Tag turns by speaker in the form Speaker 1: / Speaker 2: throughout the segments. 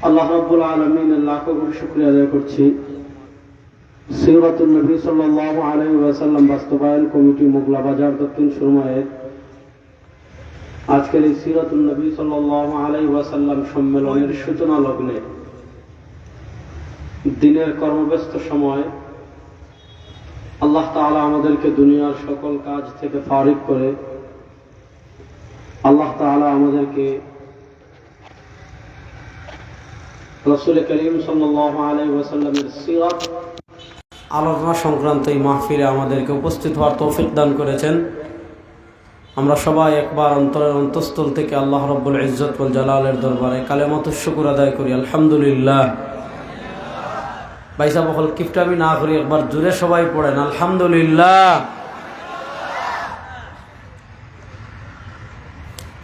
Speaker 1: আল্লাহ রাব্বুল আলামিনের লাখো কোটি শুকরিয়া আদায় করছি। সিরাতুন নবী সাল্লাল্লাহু আলাইহি ওয়াসাল্লাম বাস্তবায়ন কমিটি মোগলা বাজার দক্ষিণ সুরমায়ের আজকের এই সিরাতুন নবী সাল্লাল্লাহু আলাইহি ওয়াসাল্লাম সম্মেলনের সূচনা লগ্নে দিনের কর্মব্যস্ত সময় আল্লাহ তাআলা আমাদেরকে দুনিয়ার সকল কাজ থেকে ফারিগ করে আল্লাহ তাআলা আমাদেরকে রাসূল করিম সাল্লাল্লাহু আলাইহি ওয়াসাল্লামের সিরাত আলোচনা সংক্রান্ত এই মাহফিলে আমাদেরকে উপস্থিত হওয়ার তৌফিক দান করেছেন। আমরা সবাই একবার অন্তরের অন্তঃস্থল থেকে আল্লাহ রাব্বুল ইজ্জত ওয়াল জালালের দরবারে কালেমাতুশ শুকর আদায় করি, আলহামদুলিল্লাহ। ভাই সাহেব বল কিফটামি না করি, একবার জোরে সবাই পড়েন আলহামদুলিল্লাহ।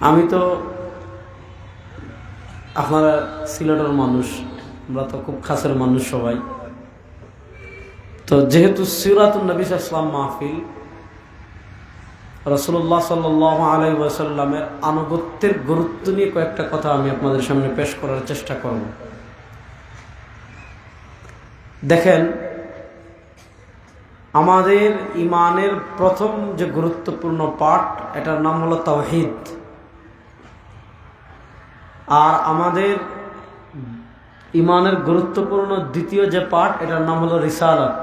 Speaker 1: আমি তো আপনারা সিলেটের মানুষ, আমরা তো খুব খাসের মানুষ সবাই। তো যেহেতু সিরাতুন নবী সাল্লাল্লাহু আলাইহি ওয়াসাল্লাম মাহফিল, রাসূলুল্লাহ সাল্লাল্লাহু আলাইহি ওয়াসাল্লামের আনুগত্যের গুরুত্ব নিয়ে কয়েকটা কথা আমি আপনাদের সামনে পেশ করার চেষ্টা করব। দেখেন, আমাদের ঈমানের প্রথম যে গুরুত্বপূর্ণ পাঠ, এটার নাম হলো তাওহীদ। আর আমাদের ঈমানের গুরুত্বপূর্ণ দ্বিতীয় যে পাঠ, এটার নাম হলো রিসালাত।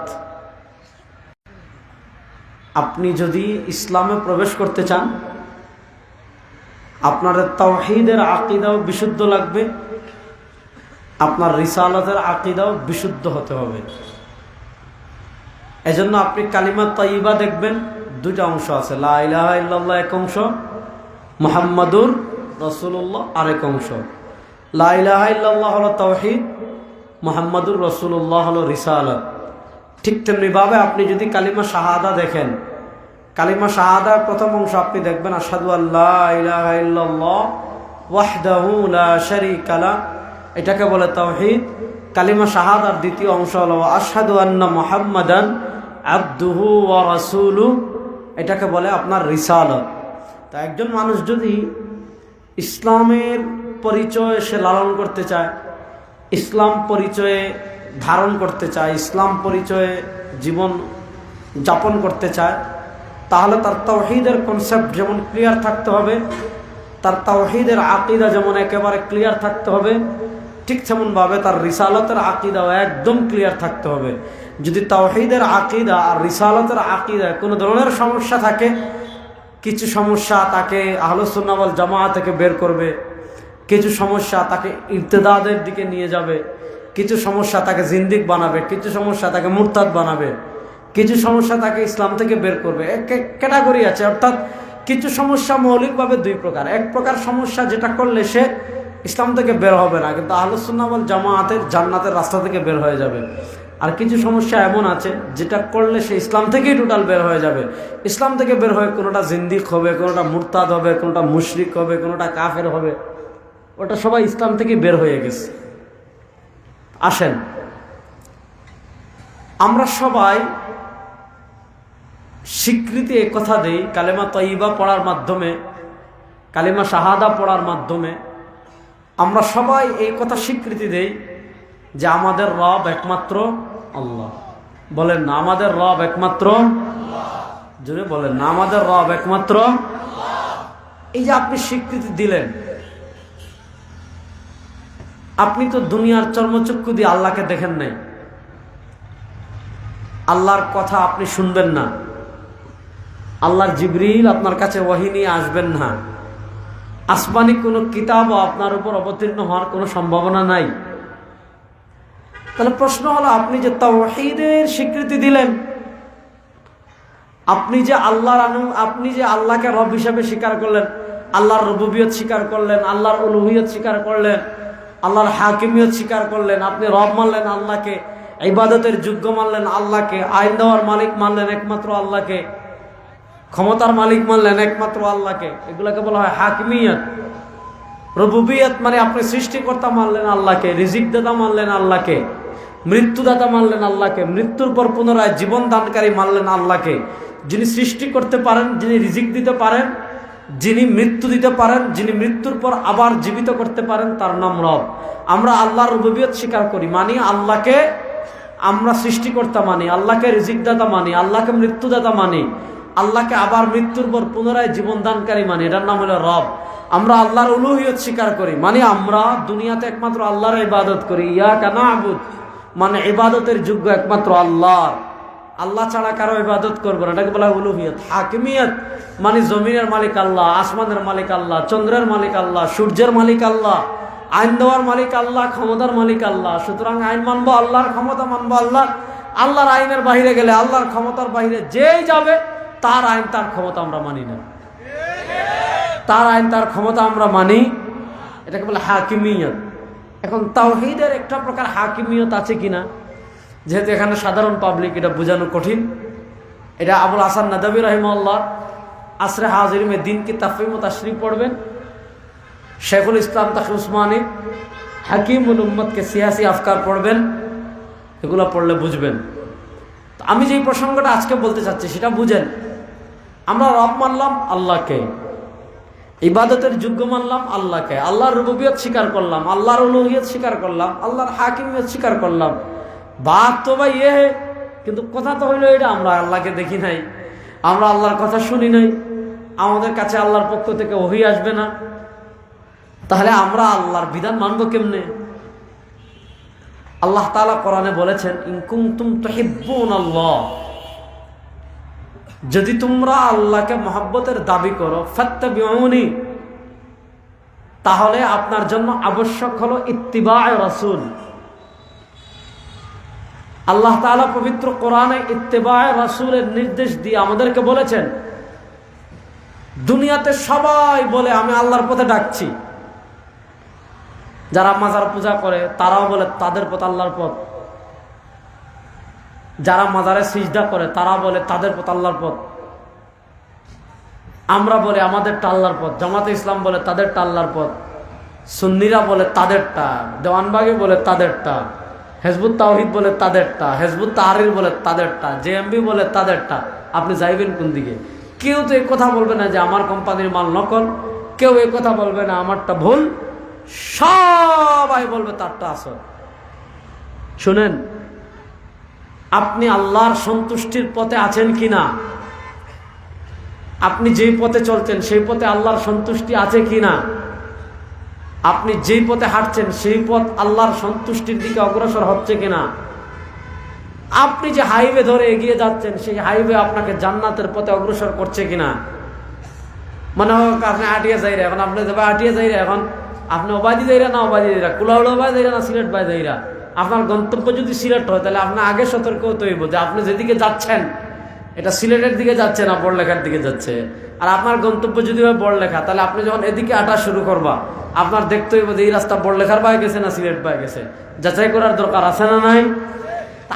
Speaker 1: আপনি যদি ইসলামে প্রবেশ করতে চান, আপনার তাওহীদের আকীদাও বিশুদ্ধ লাগবে, আপনার রিসালাতের আকীদাও বিশুদ্ধ হতে হবে। এজন্য আপনি কালিমা তাইয়্যিবা দেখবেন দুইটা অংশ আছে, লা ইলাহা ইল্লাল্লাহ এক অংশ, মুহাম্মাদুর রাসূলুল্লাহ আরেক অংশ। লা ইলাহা ইল্লাল্লাহ হলো তাওহীদ, মুহাম্মাদুর রাসূলুল্লাহ হলো রিসালাত। ঠিক তেমনিভাবে আপনি যদি কালিমা শাহাদা দেখেন, কালিমা শাহাদার প্রথম অংশ আপনি দেখবেন আশহাদু আল্লা ইলাহা ইল্লাল্লাহ ওয়াহদাহু লা শারীকা লা, এটাকে বলে তাওহীদ। কালিমা শাহাদার দ্বিতীয় অংশ হলো আশহাদু আন্না মুহাম্মাদান আবদুহু ওয়া রাসূলুহু, এটাকে বলে আপনার রিসালাত। তা একজন মানুষ যদি ইসলামের পরিচয় সে লালন করতে চায়, ইসলাম পরিচয়ে ধারণ করতে চায়, ইসলাম পরিচয়ে জীবন যাপন করতে চায়, তাহলে তার তাওহীদের কনসেপ্ট যেমন ক্লিয়ার থাকতে হবে, তার তাওহীদের আকীদা যেমন একেবারে ক্লিয়ার থাকতে হবে, ঠিক তেমনভাবে তার রিসালাতের আকীদাও একদম ক্লিয়ার থাকতে হবে। যদি তাওহীদের আকীদা আর রিসালাতের আকীদায় কোনো ধরনের সমস্যা থাকে, কিছু সমস্যা তাকে আহলুস সুন্নাহ ওয়াল জামাআত থেকে বের করবে, কিছু সমস্যা তাকে ইরতিদাদের দিকে নিয়ে যাবে, কিছু সমস্যা তাকে জিন্দিক বানাবে, কিছু সমস্যা তাকে মুরতাদ বানাবে, কিছু সমস্যা তাকে ইসলাম থেকে বের করবে। এক ক্যাটাগরি আছে, অর্থাৎ কিছু সমস্যা মৌলিকভাবে দুই প্রকার। এক প্রকার সমস্যা যেটা করলে সে ইসলাম থেকে বের হবে না, কিন্তু আহলুস সুন্নাহ ওয়াল জামাআতের জান্নাতের রাস্তা থেকে বের হয়ে যাবে। আর কিছু সমস্যা এমন আছে যেটা করলে সে ইসলাম থেকেই টোটাল বের হয়ে যাবে। ইসলাম থেকে বের হয়ে কোনোটা জিন্দিক হবে, কোনোটা মুরতাদ হবে, কোনোটা মুশরিক হবে, কোনোটা কাফের হবে, ওটা সবাই ইসলাম থেকে বের হয়ে গেছে। আসেন, আমরা সবাই স্বীকৃতি এ কথা দেই কালেমা তাইয়্যিবা পড়ার মাধ্যমে, কালেমা শাহাদা পড়ার মাধ্যমে আমরা সবাই এই কথা স্বীকৃতি দেই যে আমাদের রব একমাত্র আল্লাহ। বলেন না, আমাদের রব একমাত্র আল্লাহ। জোরে বলেন না, আমাদের রব একমাত্র আল্লাহ। এই যে আপনি স্বীকৃতি দিলেন, আপনি তো দুনিয়ার চর্মচক্ষু দিয়ে আল্লাহকে দেখেন নাই, আল্লাহর কথা আপনি শুনবেন না, আল্লাহর জিবরিল আপনার কাছে ওহী নিয়ে আসবেন না, আসমানি কোনো কিতাবও আপনার উপর অবতীর্ণ হওয়ার কোনো সম্ভাবনা নাই। তাহলে প্রশ্ন হলো, আপনি যে তাওহীদের স্বীকৃতি দিলেন, আপনি যে আল্লাহকে রব হিসেবে স্বীকার করলেন, আল্লাহর রুবুবিয়ত স্বীকার করলেন, আল্লাহর উলুহিয়ত স্বীকার করলেন, আল্লাহর হাকিমিয়ত স্বীকার করলেন, আপনি রব মানলেন আল্লাহকে, ইবাদতের যোগ্য মানলেন আল্লাহকে, আইন দেওয়ার মালিক মানলেন একমাত্র আল্লাহকে, ক্ষমতার মালিক মানলেন একমাত্র আল্লাহকে। এগুলোকে বলা হয় হাকিমিয়ত। রুবুবিয়ত মানে আপনি সৃষ্টিকর্তা মানলেন আল্লাহকে, রিজিকদাতা মানলেন আল্লাহকে, মৃত্যুদাতা মানলেন আল্লাহকে, মৃত্যুর পর পুনরায় জীবন দানকারী মানলেন আল্লাহকে। যিনি সৃষ্টি করতে পারেন, যিনি রিজিক দিতে পারেন, যিনি মৃত্যু দিতে পারেন, যিনি মৃত্যুর পর আবার জীবিত করতে পারেন, তার নাম রব। আমরা আল্লাহর রুবুবিয়ত স্বীকার করি, মানি আল্লাহকে আমরা সৃষ্টিকর্তা মানি, আল্লাহকে রিজিকদাতা মানি, আল্লাহকে মৃত্যুদাতা মানি, আল্লাহকে আবার মৃত্যুর পর পুনরায় জীবন দানকারী মানি, এটার নাম হলো রব। আমরা আল্লাহর উলুহিয়ত স্বীকার করি, মানে আমরা দুনিয়াতে একমাত্র আল্লাহর ইবাদত করি। ইয়াকা না'বুদ মানে ইবাদতের যোগ্য একমাত্র আল্লাহ, আল্লাহ ছাড়া কারো ইবাদত করবো না, এটাকে বলা হয় উলুহিয়ত। হাকিমিয়ত মানে জমিনের মালিক আল্লাহ, আসমানের মালিক আল্লাহ, চন্দ্রের মালিক আল্লাহ, সূর্যের মালিক আল্লাহ, আইন দেওয়ার মালিক আল্লাহ, ক্ষমতার মালিক আল্লাহ। সুতরাং আইন মানবো আল্লাহর, ক্ষমতা মানবো আল্লাহ। আল্লাহর আইনের বাহিরে গেলে, আল্লাহর ক্ষমতার বাহিরে যেই যাবে, তার আইন তার ক্ষমতা আমরা মানি না, তার আইন তার ক্ষমতা আমরা মানি, এটাকে বলে হাকিমিয়ত। এখন তাওহীদের একটা প্রকার হাকিমিয়ত আছে কিনা, যেহেতু এখানে সাধারণ পাবলিক এটা বোঝানো কঠিন, এটা আবুল হাসান নাদভী রাহিমাহুল্লাহ আসরে হাজির দিন কি তাফহিম ও তাশরীহ পড়বেন, শেখুল ইসলাম তাকি উসমানী হাকিমুল উম্মতকে সিয়াসি আফকার পড়বেন, এগুলো পড়লে বুঝবেন। তো আমি যেই প্রসঙ্গটা আজকে বলতে চাচ্ছি সেটা বুঝেন। আমরা রব মানলাম আল্লাহকে, ইবাদতের যোগ্য মানলাম আল্লাহকে, আল্লাহর রুবুবিয়ত স্বীকার করলাম, আল্লাহর উলুহিয়ত স্বীকার করলাম, আল্লাহর হাকিমিয়ত স্বীকার করলাম। বাত তো ভাই কিন্তু কথা তো হইলো এটা, আমরা আল্লাহকে দেখি নাই, আমরা আল্লাহর কথা শুনি নাই, আমাদের কাছে আল্লাহর পক্ষ থেকে ওহী আসবে না, তাহলে আমরা আল্লাহর বিধান মানবো কেমনে? আল্লাহ তাআলা কোরআনে বলেছেন, ইন কুনতুম তুহিব্বুনাল্লাহ, যদি তোমরা আল্লাহকে মহব্বতের দাবি করো, ফাত্তাবিউনি, তাহলে আপনার জন্য আবশ্যক হলো ইত্তিবায়ে রাসূল। আল্লাহ তাআলা পবিত্র কোরআনে ইত্তিবায়ে রাসূলের নির্দেশ দিয়ে আমাদেরকে বলেছেন, দুনিয়াতে সবাই বলে আমি আল্লাহর পথে ডাকছি, যারা মাজার পূজা করে তারাও বলে তাদের পথ আল্লাহর পথ, যারা মাজারে সিজদা করে তারা বলে তাদের পথ আল্লাহর পথ, আমরা বলে আমাদেরটা আল্লাহর পথ, জামাতে ইসলাম বলে তাদেরটা আল্লাহর পথ, সুন্নিরা বলে তাদেরটা, দেওয়ানবাগী বলে তাদেরটা, হেজবুত তাওহীদ বলে তাদেরটা, হেজবুত তাহরীর বলে তাদেরটা, জেএমবি বলে তাদেরটা। আপনি যাইবেন কোন দিকে? কেউ তো এই কথা বলবে না যে আমার কোম্পানির মাল নকল, কেউ এই কথা বলবে না আমারটা ভুল, সবাই বলবে তারটা আসল। শুনেন, আপনি আল্লাহর সন্তুষ্টির পথে আছেন কিনা, আপনি যেই পথে চলছেন সেই পথে আল্লাহর সন্তুষ্টি আছে কিনা, আপনি যেই পথে হাঁটছেন সেই পথ আল্লাহর সন্তুষ্টির দিকে অগ্রসর হচ্ছে কিনা, আপনি যে হাইওয়ে ধরে এগিয়ে যাচ্ছেন সেই হাইওয়ে আপনাকে জান্নাতের পথে অগ্রসর করছে কিনা। মানে আপনি আটিয়া যাইরা, এখন আপনি যাবে আটিয়া যাইরা, এখন আপনি ওবাদি যাইরা না ওবাদি যাইরা, কুলাউড়া ওবাদি যাইরা না সিলেট বাই যাইরা। আপনার গন্তব্য যদি সিলেট হয় তাহলে আপনার আগে সতর্ক হতে হইব যে আপনি যেদিকে যাচ্ছেন এটা সিলেটের দিকে যাচ্ছে না বড়লেখার দিকে যাচ্ছে। আর আপনার গন্তব্য যদি হয় বড়লেখা, তাহলে আপনি যখন এদিকে আটা শুরু করবা আপনার দেখতে হইব যে এই রাস্তা বড়লেখার পায়ে গেছে না সিলেট পায়ে গেছে। যাচাই করার দরকার আছে না নাই?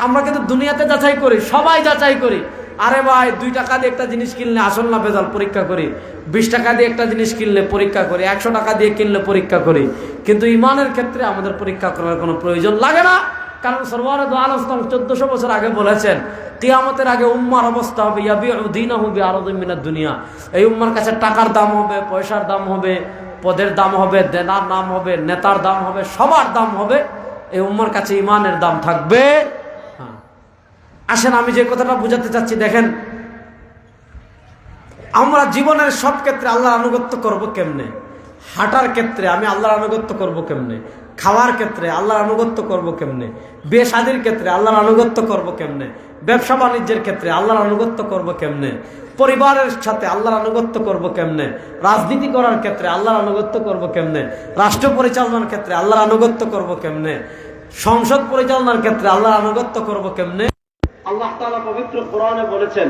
Speaker 1: আমরা কিন্তু দুনিয়াতে যাচাই করি, সবাই যাচাই করি। আরে ভাই 2 টাকা দিয়ে একটা জিনিস কিনলে আসল না ভেজাল পরীক্ষা করি, 20 টাকা দিয়ে একটা জিনিস কিনলে পরীক্ষা করি, 100 টাকা দিয়ে কিনলে পরীক্ষা করি। কিন্তু ইমানের ক্ষেত্রে আমাদের পরীক্ষা করার কোনো প্রয়োজন লাগে না, কারণ সরওয়ারে দো আলম 1400 বছর আগে বলেছেন কিয়ামতের আগে উম্মার অবস্থা হবে ইয়াবিউ দীনাহু বিআরদিন মিনাদ দুনিয়া। এই উম্মার কাছে টাকার দাম হবে, পয়সার দাম হবে, পদের দাম হবে, দেনার নাম হবে, নেতার দাম হবে, সবার দাম হবে, এই উম্মার কাছে ইমানের দাম থাকবে। আসেন আমি যে কথাটা বুঝাতে চাচ্ছি, দেখেন আমরা জীবনের সব ক্ষেত্রে আল্লাহর আনুগত্য করব কেমনে, হাঁটার ক্ষেত্রে আমি আল্লাহর আনুগত্য করব কেমনে, খাওয়ার ক্ষেত্রে আল্লাহর আনুগত্য করব কেমনে, বিয়ে শাদীর ক্ষেত্রে আল্লাহর আনুগত্য করব কেমনে, ব্যবসা বাণিজ্যের ক্ষেত্রে আল্লাহর আনুগত্য করব কেমনে, পরিবারের সাথে আল্লাহর আনুগত্য করব কেমনে, রাজনীতি করার ক্ষেত্রে আল্লাহর আনুগত্য করব কেমনে, রাষ্ট্র পরিচালনার ক্ষেত্রে আল্লাহর আনুগত্য করব কেমনে, সংসদ পরিচালনার ক্ষেত্রে আল্লাহর আনুগত্য করব কেমনে। আল্লাহ তাআলা পবিত্র কোরআনে বলেছেন,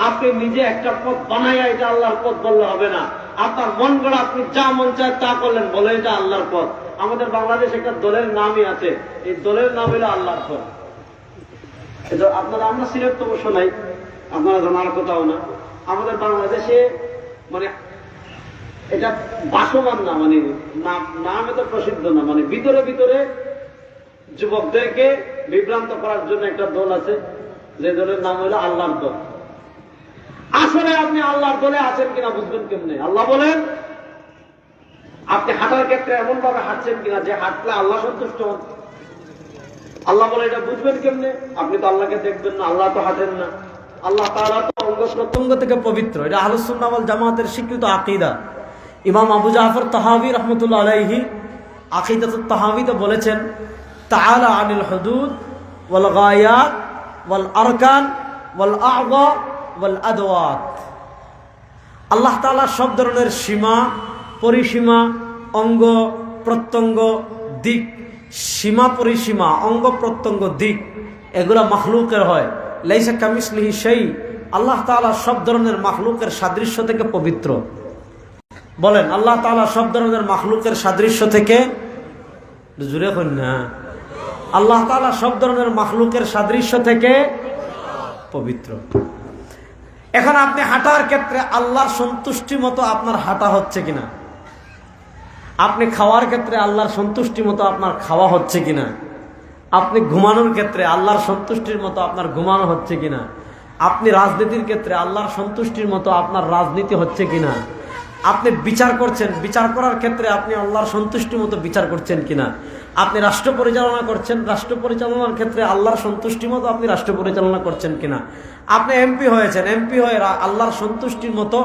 Speaker 1: আপনি নিজে একটা পথ বানাইয়া এটা আল্লাহর পথ বললে হবে না। আপনার মন গড়া আপনি যা মন চায় তা করলেন, বলে এটা আল্লাহর পথ। আমাদের বাংলাদেশে একটা দলের নামই আছে, এই দলের নাম হলো আল্লাহর পথ। আপনারা, আমরা সিলেট তো অবশ্য নাই, আপনারা জানার কথাও না। আমাদের বাংলাদেশে মানে এটা বাসমান না, মানে নাম এত প্রসিদ্ধ না, মানে ভিতরে ভিতরে যুবকদেরকে বিভ্রান্ত করার জন্য একটা দল আছে, যে দলের নাম হলো আল্লাহর দল। আজ আসলে আপনি আল্লাহর দলে আছেন কিনা বুঝবেন কেমনে? আল্লাহ বলেন আপনি হাঁটার ক্ষেত্রে এমন ভাবে হাঁটছেন কিনা যে হাঁটলে আল্লাহ সন্তুষ্ট হন। আল্লাহ বলে এটা বুঝবেন কেমনে? আপনি তো আল্লাহকে দেখবেন না, আল্লাহ তো হাঁটেন না। আল্লাহ তাআলা তো অঙ্গ প্রত্যঙ্গ থেকে পবিত্র। এটা আহলুস সুন্নাহ ওয়াল জামাতের স্বীকৃত আকীদা। ইমাম আবু জাফর তাহাবী রাহমাতুল্লাহ আলাইহি আকীদাতুত তাহাবীতে বলেছেন, তাআলা আনিল হুদুদ ওয়াল গায়াত ওয়াল আরকান ওয়াল আ'যা ওয়াল আদওয়াত। আল্লাহ তাআলা সব ধরনের সীমা, পরিসীমা, অঙ্গ প্রত্যঙ্গ, দিক, সীমা পরিসীমা, অঙ্গ প্রত্যঙ্গ, দিক, এগুলা মাখলুকের হয়। লাইসা কামিসলিহি শাই। আল্লাহ তাআলা সব ধরনের মাখলুকের সাদৃশ্য থেকে পবিত্র। বলেন আল্লাহ তাআলা সব ধরনের মাখলুকের সাদৃশ্য থেকে, জুড়ে কই না, আল্লাহ তাআলা সব ধরনের মাখলুকের সাদৃশ্য থেকে পবিত্র। এখন আপনি হাঁটার ক্ষেত্রে আল্লাহর সন্তুষ্টি মতো আপনার হাঁটা হচ্ছে কিনা, আপনি খাওয়ার ক্ষেত্রে আল্লাহর সন্তুষ্টি মতো আপনার খাওয়া হচ্ছে কিনা, আপনি ঘুমানোর ক্ষেত্রে আল্লাহর সন্তুষ্টির মতো আপনার ঘুমানো হচ্ছে কিনা, আপনি রাজনীতির ক্ষেত্রে আল্লাহর সন্তুষ্টির মতো আপনার রাজনীতি হচ্ছে কিনা, আপনি বিচার করছেন, বিচার করার ক্ষেত্রে আপনি আল্লাহর সন্তুষ্টির মতো বিচার করছেন কিনা, আপনি রাষ্ট্র পরিচালনা করছেন, রাষ্ট্র পরিচালনার ক্ষেত্রে আল্লাহর সন্তুষ্টির মতো আপনি রাষ্ট্র পরিচালনা করছেন কিনা, আপনি এমপি হয়েছেন, এমপি হয়ে আল্লাহর সন্তুষ্টির মতো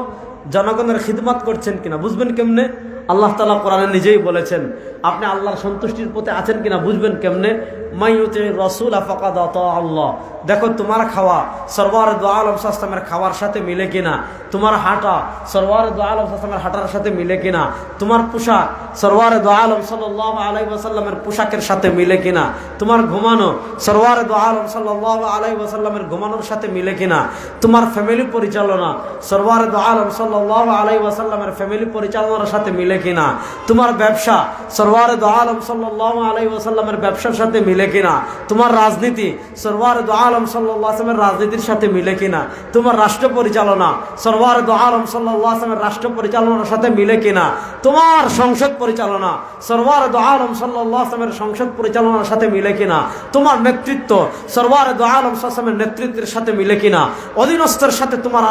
Speaker 1: জনগণের খিদমত করছেন কিনা বুঝবেন কেমনে? আল্লাহ তাআলা কোরআনে নিজেই বলেছেন আপনি আল্লাহর সন্তুষ্টির পথে আছেন কিনা বুঝবেন কেমনে? মাইয়ুতির রাসূল ফাকাদ আতা আল্লাহ। দেখো তোমার খাওয়া সরওয়ার দু আলম সাল্লামের খাওয়ার সাথে মিলে কিনা, তোমার হাঁটা সরওয়ার দু আলম সাল্লামের হাঁটার সাথে মিলে কিনা, তোমার পোশাক সরওয়ার দু আলম সাল্লাল্লাহু আলাইহি ওয়াসাল্লামের পোশাকের সাথে মিলে কিনা, তোমার ঘুমানো সরওয়ার দু আলম সাল্লাল্লাহু আলাইহি ওয়াসাল্লামের ঘুমানোর সাথে মিলে কিনা, তোমার ফ্যামিলি পরিচালনা সরওয়ার দু আলম সাল্লাল্লাহু আলাইহি ওয়াসাল্লামের ফ্যামিলি পরিচালনার সাথে মিলে কিনা, তোমার ব্যবসা সরওয়ার দু আলম সাল্লাল্লাহু আলাইহি ওয়াসাল্লামের ব্যবসার সাথে মিলে কিনা, তোমার রাজনীতি সরওয়ার দু আলম সাল্লাল্লাহু আলাইহি ওয়াসাল্লামের রাজনীতির সাথে মিলে কিনা, তোমার রাষ্ট্র পরিচালনা সরওয়ার দু আলম সাল্লাল্লাহু আলাইহি ওয়াসাল্লামের রাষ্ট্র পরিচালনার সাথে মিলে কিনা, তোমার সংসদ পরিচালনা সরওয়ার দু আলম সাল্লাল্লাহু আলাইহি ওয়াসাল্লামের সংসদ পরিচালনার সাথে মিলে কিনা, তোমার নেতৃত্ব সরওয়ার দু আলম সাল্লাল্লাহু আলাইহি ওয়াসাল্লামের নেতৃত্বের সাথে মিলে কিনা, অধীনস্থের সাথে তোমার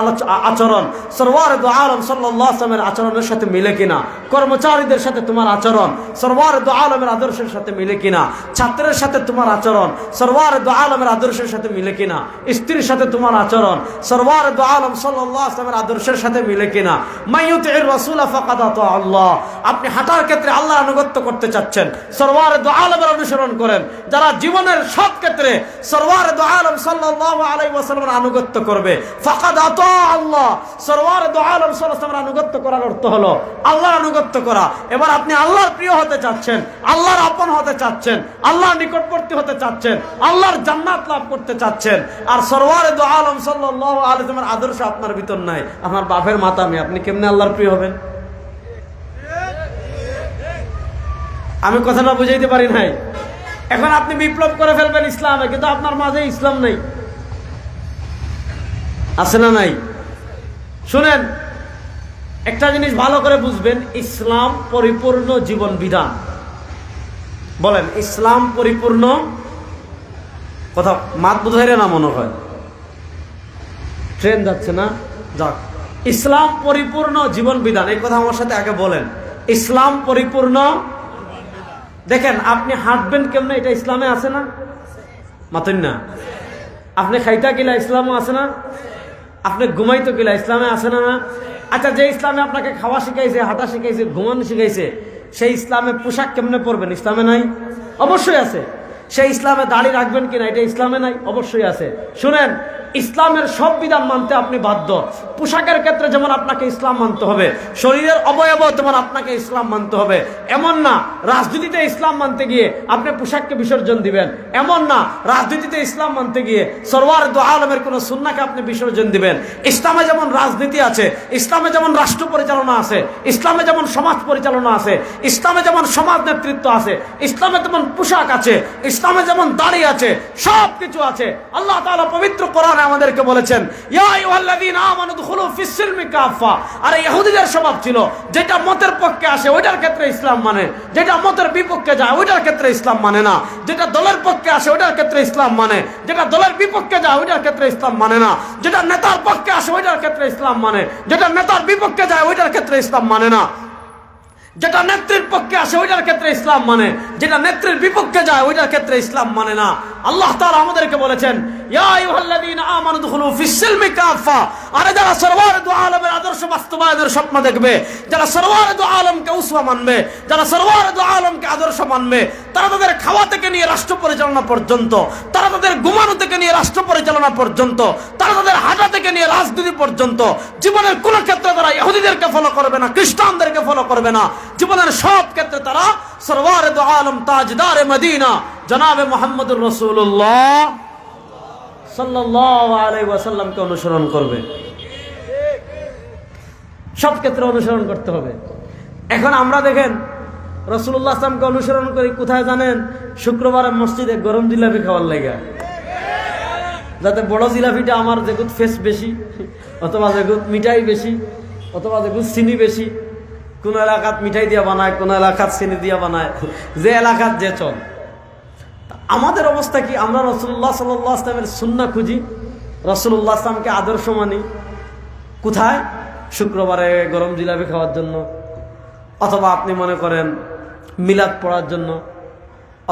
Speaker 1: আচরণ সরওয়ার দু আলম সাল্লাল্লাহু আলাইহি ওয়াসাল্লামের আচরণের সাথে মিলে কিনা, কর্মচারীদের সাথে তোমার আচরণ সরওয়ার দু আলমের আদর্শের সাথে মিলে কিনা, ছাত্রের সাথে তোমার আচরণ সরওয়ার দু আলমের আদর্শের সাথে মিলে কিনা, স্ত্রীর সাথে তোমার আচরণ সরওয়ার দু আলম সাল্লাল্লাহু আলাইহি ওয়াসাল্লামের আদর্শের সাথে মিলে কিনা। মাইয়ুতির রাসূল ফাকাদ আতা আল্লাহ। আপনি হাঁটার ক্ষেত্রে আল্লাহর আনুগত্য করতে চাচ্ছেন, সরওয়ার দু আলমের অনুসরণ করেন। যারা জীবনের সব ক্ষেত্রে সরওয়ার দু আলম সাল্লাল্লাহু আলাইহি ওয়াসাল্লামের আনুগত্য করবে ফাকাদ আতা আল্লাহ। সরওয়ার দু আলম সাল্লাল্লাহু আলাইহি ওয়াসাল্লামের আনুগত্য করার অর্থ হলো আল্লাহর আনুগত্য করা। এবার আপনি আল্লাহর প্রিয় হতে চাচ্ছেন, আল্লাহর আপন হতে চাচ্ছেন, আল্লাহর নিকটবর্তী হতে চাচ্ছেন, আল্লাহর জান্নাত লাভ করতে চাচ্ছেন, আর সরওয়ার দু আলম সাল্লাল্লাহু আলাইহি ওয়াসাল্লামের আদর্শ আপনার ভিতর নাই, আপনার বাপের মাতামে, আপনি কেমনে আল্লাহর প্রিয় হবেন? আমি কথাটা বুঝাইতে পারি নাই। এখন আপনি বিপ্লব করে ফেলবেন ইসলামে, কিন্তু আপনার মাঝে ইসলাম নেই, আছে না নাই? শুনেন, একটা জিনিস ভালো করে বুঝবেন, ইসলাম পরিপূর্ণ জীবন বিধান। বলেন ইসলাম পরিপূর্ণ, কথা মাত বোঝাইলে না মনে হয়, ট্রেন যাচ্ছে না, যাক। ইসলাম পরিপূর্ণ জীবন বিধান, এই কথা আমার সাথে আগে বলেন। ইসলাম পরিপূর্ণ। দেখেন আপনি হাঁটবেন কেমনে, এটা ইসলামে আছে না? মাতেন না? আপনি খাইতা কিলা ইসলামও আছে না? আপনি ঘুমাইতো কিলা ইসলামে আছে না? আচ্ছা, যে ইসলামে আপনাকে খাওয়া শিখাইছে, হাঁটা শিখাইছে, ঘুমানো শিখাইছে, সেই ইসলামে পোশাক কেমনে পরবেন? ইসলামে নাই? অবশ্যই আছে। সেই ইসলামে দাড়ি রাখবেন কিনা, এটা ইসলামে নাই? অবশ্যই আছে। শুনেন, ইসলামের সব বিধান মানতে আপনি বাধ্য। পোশাকের ক্ষেত্রে যেমন আপনাকে ইসলাম মানতে হবে, শরীরের অবয়ব তেমন আপনাকে ইসলাম মানতে হবে। এমন না রাজনীতিতে ইসলাম মানতে গিয়ে আপনি পোশাককে বিসর্জন দিবেন, এমন না রাজনীতিতে ইসলাম মানতে গিয়ে সরওয়ার দু আলমের কোন সুন্নাহকে আপনি বিসর্জন দিবেন। ইসলামে যেমন রাজনীতি আছে, ইসলামে যেমন রাষ্ট্র পরিচালনা আছে, ইসলামে যেমন সমাজ পরিচালনা আছে, ইসলামে যেমন সমাজ নেতৃত্ব আছে, ইসলামে যেমন পোশাক আছে, ইসলামে যেমন দাড়ি আছে, সব কিছু আছে। আল্লাহ তাআলা পবিত্র কোরআনে আমাদেরকে বলেছেন ইয়া আইয়ুহাল্লাযীনা আমানু দুখুলু ফিস সিলমি কাফা। আরে ইহুদিদের স্বভাব ছিল যেটা মতের পক্ষে আসে ওইটার ক্ষেত্রে ইসলাম মানে, যেটা মতের বিপক্ষে যায় ওইটার ক্ষেত্রে ইসলাম মানে না, যেটা দলের পক্ষে আসে ওইটার ক্ষেত্রে ইসলাম মানে, যেটা দলের বিপক্ষে যায় ওইটার ক্ষেত্রে ইসলাম মানে না, যেটা নেতার পক্ষে আসে ওইটার ক্ষেত্রে ইসলাম মানে, যেটা নেতার বিপক্ষে যায় ওইটার ক্ষেত্রে ইসলাম মানে না, যেটা নেত্রীর পক্ষে আসে ওইটার ক্ষেত্রে ইসলাম মানে, যেটা নেত্রীর বিপক্ষে যায় ওইটার ক্ষেত্রে ইসলাম মানে না। আল্লাহ তাআলা আমাদেরকে বলেছেন ইয়া আইয়ুহাল্লাযীনা আমানু দুখুলু ফিস সিলমি কাফা। আরে যারা সরওয়ারে দু আলমের আদর্শ বাস্তবায়নের স্বপ্ন দেখবে, যারা সরওয়ারে দু আলমকে উসওয়া মানবে, যারা সরওয়ারে দু আলমকে আদর্শ মানবে, তারা তাদের খাওয়া থেকে নিয়ে রাষ্ট্র পরিচালনা পর্যন্ত, তারা তাদের ঘুমানো থেকে নিয়ে রাষ্ট্র পরিচালনা পর্যন্ত, তারা তাদের হাঁটা থেকে নিয়ে রাজনীতি পর্যন্ত জীবনের কোন ক্ষেত্রে তারা ইহুদিদেরকে ফলো করবে না, খ্রিস্টানদেরকে ফলো করবে না। জীবনের সব ক্ষেত্রে তারা সরওয়ারে দু আলম তাজদারে মদিনা জনাবে মুহাম্মদুর রাসূলুল্লাহ সাল্লাল্লাহু আলাইহি ওয়াসাল্লামকে অনুসরণ করবে। সব ক্ষেত্রে অনুসরণ করতে হবে। এখন আমরা দেখেন রাসূলুল্লাহ সাল্লাল্লাহু আলাইহি ওয়াসাল্লামকে অনুসরণ করি কোথায় জানেন? শুক্রবারে মসজিদে গরম জিলাপি খাওয়ার লাগা, যাতে বড় জিলাপিটা আমার যেগুত ফেস বেশি, অথবা যেগুত মিঠাই বেশি, অথবা যেগুত চিনি বেশি। কোন এলাকাত মিঠাই দিয়া বানায়, কোন এলাকাত চিনি দিয়া বানায়, যে এলাকাত যে চল। আমাদের অবস্থা কি? আমরা রাসূলুল্লাহ সাল্লাল্লাহু আলাইহি ওয়াসাল্লামের সুন্নাহ খুঁজি, রাসূলুল্লাহ সাল্লাল্লাহু আলাইহি ওয়াসাল্লামকে আদর্শ মানি। কোথায়? শুক্রবারে গরম জিলাপি খাওয়ার জন্য, অথবা আপনি মনে করেন মিলাদ পড়ার জন্য,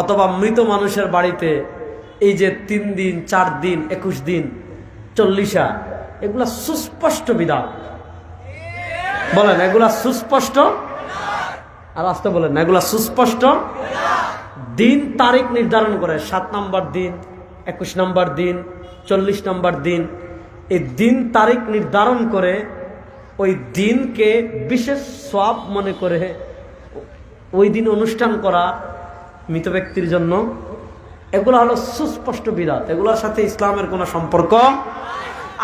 Speaker 1: অথবা মৃত মানুষের বাড়িতে এই যে 3 দিন 4 দিন 21 দিন 40, এগুলা সুস্পষ্ট বিধান। বলেন এগুলা সুস্পষ্ট? আর আসতে বলেন না, এগুলা সুস্পষ্ট দিন তারিখ নির্ধারণ করে 7 নম্বর দিন, 21 নম্বর দিন, 40 নম্বর দিন। এই দিন তারিখ নির্ধারণ করে ওই দিনকে বিশেষ সওয়াব মনে করে ওই দিন অনুষ্ঠান করা মৃত ব্যক্তির জন্য, এগুলো হলো সুস্পষ্ট বিধাত। এগুলোর সাথে ইসলামের কোনো সম্পর্ক।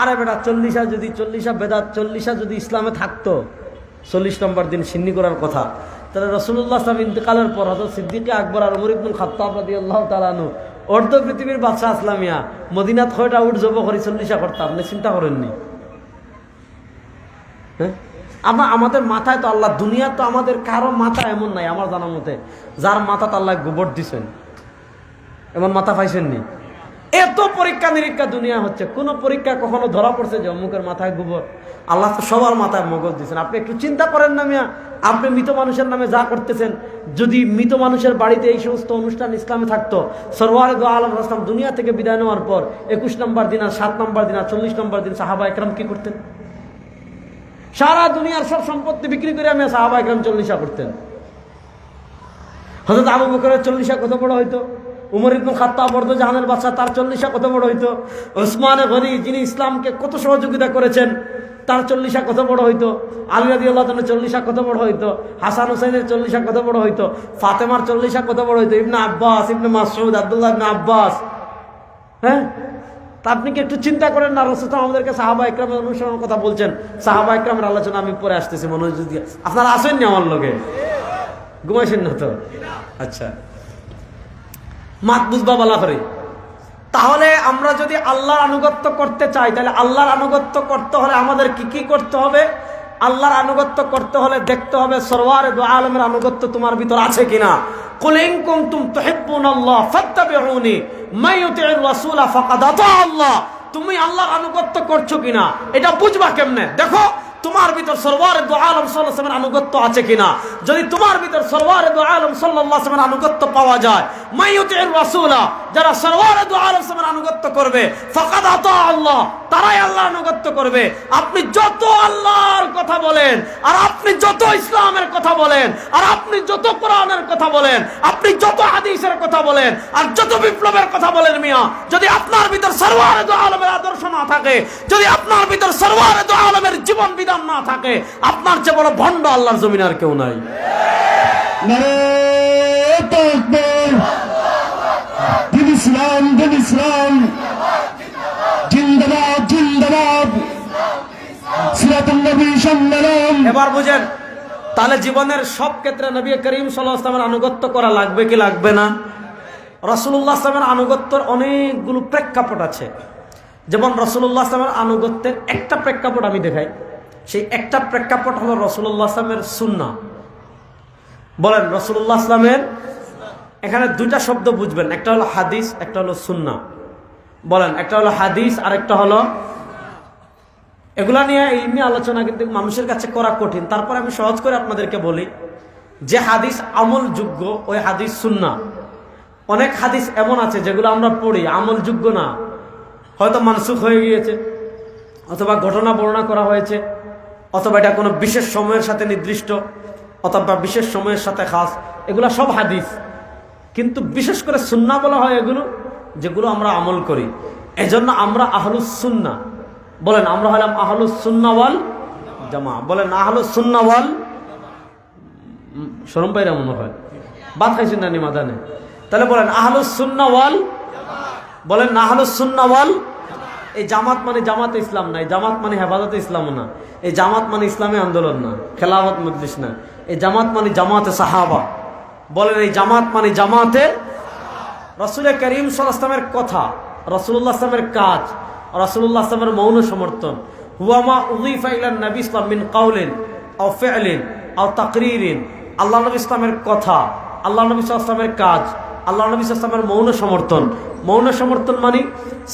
Speaker 1: আরে বেটা 40 যদি 40 বেদাত, 40 যদি ইসলামে থাকতো 40 নম্বর দিন সিন্নি করার কথা, তাহলে রাসূলুল্লাহ সাল্লাল্লাহু আলাইহি ওয়াসাল্লাম ইন্তেকালের পর হযরত সিদ্দিক আকবর আর ওমর ইবনুল খাত্তাব রাদিয়াল্লাহু তাআলা আনহু অর্ধ পৃথিবীর বাদশা ইসলামিয়া মদিনাত কয়টা উট জব করে 40 করতে আপনি চিন্তা করেননি? হ্যাঁ, আমাদের মাথায় তো আল্লাহ, দুনিয়া তো আমাদের কারো মাথা এমন নাই আমার জানার মতে যার মাথাতে আল্লাহ গোবর দিছেন, এমন মাথা পাইছেননি। এত পরীক্ষা নিরীক্ষা দুনিয়া হচ্ছে, কোন পরীক্ষা কখনো ধরা পড়ছে যে অমুকের মাথায় গোবর? আল্লাহ তো সবার মাথায় মগজ দিচ্ছেন। আপনি একটু চিন্তা করেন না মিয়া, আপনি মৃত মানুষের নামে যা করতেছেন, যদি মৃত মানুষের বাড়িতে এই সমস্ত অনুষ্ঠান ইসলামে থাকতো, সরওয়ারে দু আলম রাসূল দুনিয়া থেকে বিদায় নেওয়ার পর 21 নম্বর দিন আর 7 নম্বর দিন আর 40 নম্বর দিন সাহাবা একরাম কি করতেন? সারা দুনিয়ার সব সম্পত্তি বিক্রি করে আমি সাহাবা একরাম 40 করতেন। হযরত আবু বকরের 40 কত বড় হইতো, উমর ইবনে খাত্তাব অর্ধ জাহানের বাদশা তার 40 কত বড় হইতো, ওসমান গনি যিনি ইসলামকে কত সহযোগিতা করেছেন তার 40 কত বড় হইতো, আলী রাদিয়াল্লাহু তাআলা 40 কত বড় হইতো, হাসান হুসাইনের 40 কত বড় হইতো, ফাতেমার 40 কত বড় হইতো, ইবনে আব্বাস, ইবনে মাসউদ, আব্দুল্লাহ ইবনে আব্বাস। হ্যাঁ, তা আপনি কি একটু চিন্তা করেন না? রাসূল আমাদেরকে সাহাবা একরামের অনুসরণের কথা বলছেন। সাহাবা একরামের আলোচনা আমি পরে আসতেছি, মনোযোগ দিয়ে। আপনারা আসেননি আমার লগে? ঘুমাইছেন না তো? আচ্ছা, মাত বুঝবা বলা করে। তাহলে আমরা যদি আল্লাহর আনুগত্য করতে চাই, তাহলে আল্লাহর আনুগত্য করতে হলে আমাদের কি কি করতে হবে? আল্লাহর আনুগত্য করতে হলে দেখতে হবে সরওয়ারে দু আলমের আনুগত্য তোমার ভিতর আছে কিনা। কুল ইন কুনতুম তুহিব্বুনাল্লাহ ফাত্তাবিউনি মান ইউতি'র রাসূলা ফাকাদ আতাআল্লাহ। তুমি আল্লাহর আনুগত্য করছো কিনা এটা বুঝবা কেমনে? দেখো তোমার ভিতর সরওয়ারে দু আলম সাল্লাল্লাহু আলাইহি ওয়াসাল্লামের আনুগত্য আছে কিনা। যদি তোমার ভিতর সরওয়ারে দু আলম সাল্লাল্লাহু আলাইহি ওয়াসাল্লামের আনুগত্য পাওয়া যায়, মান ইউতি'র রাসূলা, যারা সরওয়ারে দু আলম সাল্লাল্লাহু আনুগত্য করবে, ফাকাদ আতাআল্লাহ, তারাই আল্লাহর আনুগত্য করবে। আপনি যত আল্লাহর কথা বলেন, আর আপনি যত ইসলামের কথা বলেন, আর আপনি যত কোরআনের কথা বলেন, আপনি যত হাদিসের কথা বলেন, আর যত বিপ্লবের কথা বলেন মিয়া, যদি আপনার ভিতর সরওয়ারে দু আলমের আদর্শ না থাকে, যদি আপনার ভিতর সরওয়ারে দু আলমের জীবন বিধান না থাকে, আপনার চেয়ে বড় ভণ্ড আল্লাহর জমিনে আর কেউ নাই।
Speaker 2: নারে তাকবীর, দিন ইসলাম, দিন ইসলাম, জিন্দাবাদ জিন্দাবাদ, সিরাতুন নবী সম্মেলন।
Speaker 1: এবার বুঝেন, তাহলে জীবনের সব ক্ষেত্রে নবী করিম সাল্লাল্লাহু আলাইহি ওয়াসাল্লামের আনুগত্য করা লাগবে কি লাগবে না? রাসূলুল্লাহ সাল্লাল্লাহু আলাইহি ওয়াসাল্লামের আনুগত্যের অনেকগুলো প্রেক্ষাপট আছে। যেমন রাসূলুল্লাহ সাল্লাল্লাহু আলাইহি ওয়াসাল্লামের আনুগত্যের একটা প্রেক্ষাপট আমি দেখাই, সেই একটা প্রেক্ষাপট হলো রাসূলুল্লাহ সাল্লাল্লাহু আলাইহি ওয়াসাল্লামের সুন্নাহ। বলেন রাসূলুল্লাহ সাল্লাল্লাহু আলাইহি ওয়াসাল্লামের, এখানে দুইটা শব্দ বুঝবেন, একটা হলো হাদিস, একটা হলো সুন্নাহ। বলেন, একটা হলো হাদিস আর একটা হলো, এগুলা নিয়ে ইলমি আলোচনা কিন্তু মানুষের কাছে করা কঠিন। তারপর আমি সহজ করে আপনাদেরকে বলি যে হাদিস আমলযোগ্য ওই হাদিস সুন্নাহ। অনেক হাদিস এমন আছে যেগুলো আমরা পড়ি আমলযোগ্য না, হয়তো মানসুখ হয়ে গিয়েছে, অথবা ঘটনা বর্ণনা করা হয়েছে, অথবা এটা কোনো বিশেষ সময়ের সাথে নির্দিষ্ট, অথবা বিশেষ সময়ের সাথে খাস, এগুলো সব হাদিস। কিন্তু বিশেষ করে সুন্নাহ বলা হয় এগুলো যেগুলো আমরা আমল করি। এজন্য আমরা আহলুস সুন্নাহ। বলেন, আমরা হলাম আহলুস সুন্নাহ ওয়াল জামা। বলেন আহলুস সুন্নাহ ওয়াল, শরম পাইরা মনে হয় বাদ খাইছেন না নিমাদানে, তাহলে বলেন আহলুস সুন্নাহ ওয়াল, বলেন না আহলুস সুন্নাহ ওয়াল। এই জামাত মানে জামাতে ইসলাম না, এই জামাত মানে হেফাজতে ইসলাম না, এই জামাত মানে ইসলামী আন্দোলন না, খেলাফত মজলিস না, এই জামাত মানে জামাতে সাহাবা। বলেন এই জামাত মানে জামাতে রাসূল করিম সাল্লাল্লাহু আলাইহি ওয়াসাল্লামের কথা, রাসূলুল্লাহ সাল্লাল্লাহু আলাইহি ওয়াসাল্লামের কাজ, রাসূলুল্লাহ সাল্লাল্লাহু আলাইহি ওয়াসাল্লামের মৌন সমর্থন। হুয়া মা উযিফা ইলা নবী সাল্লাল্লাহু আলাইহি ওয়াসাল্লাম মিন কাউলিন আও ফি'লিন আও তাকরীরিন। আল্লাহ নবী ইসলামের কথা, আল্লাহ নবী সাল্লাল্লাহু আলাইহি ওয়াসাল্লামের কাজ, আল্লাহ নবী সাল্লাল্লাহু আলাইহি ওয়াসাল্লামের মৌন সমর্থন। মৌন সমর্থন মানে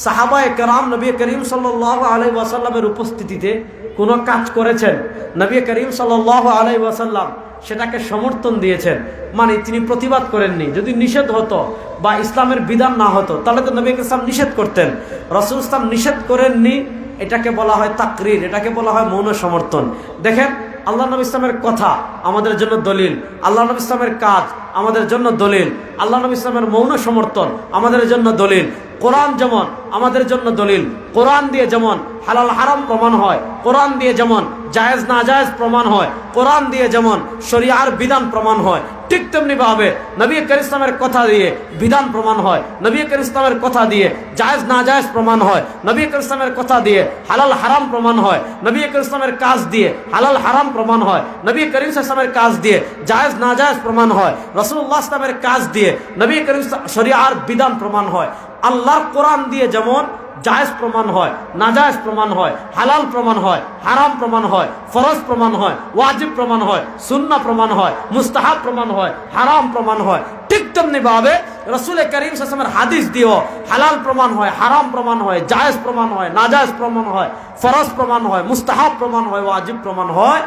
Speaker 1: সাহাবায়ে কেরাম নবী করিম সাল্লাল্লাহু আলাইহি ওয়াসাল্লামের উপস্থিতিতে কোনো কাজ করেছেন, নবী করিম সাল্লাল্লাহু আলাইহি ওয়াসাল্লাম সেটাকে সমর্থন দিয়েছেন, মানে তিনি প্রতিবাদ করেননি। যদি নিষেধ হতো বা ইসলামের বিধান না হতো তাহলে তো নবী ইসলাম নিষেধ করতেন, রাসূল ইসলাম নিষেধ করেননি, এটাকে বলা হয় তাকরীর, এটাকে বলা হয় মৌন সমর্থন। দেখেন আল্লাহ নবী ইসলামের কথা আমাদের জন্য দলিল, আল্লাহ নবী ইসলামের কাজ আমাদের জন্য দলিল, আল্লাহ নবী ইসলামের মৌন সমর্থন আমাদের জন্য দলিল। কোরআন যেমন আমাদের জন্য দলিল, কোরআন দিয়ে যেমন হালাল হারাম প্রমাণ হয়, কোরআন দিয়ে যেমন জায়েজ নাজায়েজ প্রমাণ হয়, কোরআন দিয়ে যেমন শরিয়ার বিধান প্রমাণ হয়, ঠিক তেমনি ভাবে নবী করিম ইসলামের কথা দিয়ে বিধান প্রমাণ হয়, নবী করিম ইসলামের কথা দিয়ে জায়েজ নাজায়েজ প্রমাণ হয়, নবী করিম ইসলামের কথা দিয়ে হালাল হারাম প্রমাণ হয়, নবী করিম ইসলামের কাজ দিয়ে হালাল হারাম প্রমাণ হয়, নবী করিম ইসলামের কাজ দিয়ে জায়েজ নাজায়েজ প্রমাণ হয়, রাসূলুল্লাহ ইসলামের কাজ দিয়ে নবী করিম শরিয়ার বিধান প্রমাণ হয়। আল্লাহর কোরআন দিয়ে যেমন জায়েজ প্রমাণ হয়, নাজায়েজ প্রমাণ হয়, হালাল প্রমাণ হয়, হারাম প্রমাণ হয়, ফরজ প্রমাণ হয়, ওয়াজিব প্রমাণ হয়, সুন্নাহ প্রমাণ হয়, মুস্তাহাব প্রমাণ হয়, হারাম প্রমাণ হয়, ঠিক তেমনি ভাবে রাসূল করিম সাল্লাল্লাহু আলাইহি ওয়াসাল্লামের হাদিস দিয়েও হালাল প্রমাণ হয়, হারাম প্রমাণ হয়, জায়েজ প্রমাণ হয়, নাজায়েজ প্রমাণ হয়, ফরজ প্রমাণ হয়, মুস্তাহাব প্রমাণ হয়, ওয়াজিব প্রমাণ হয়।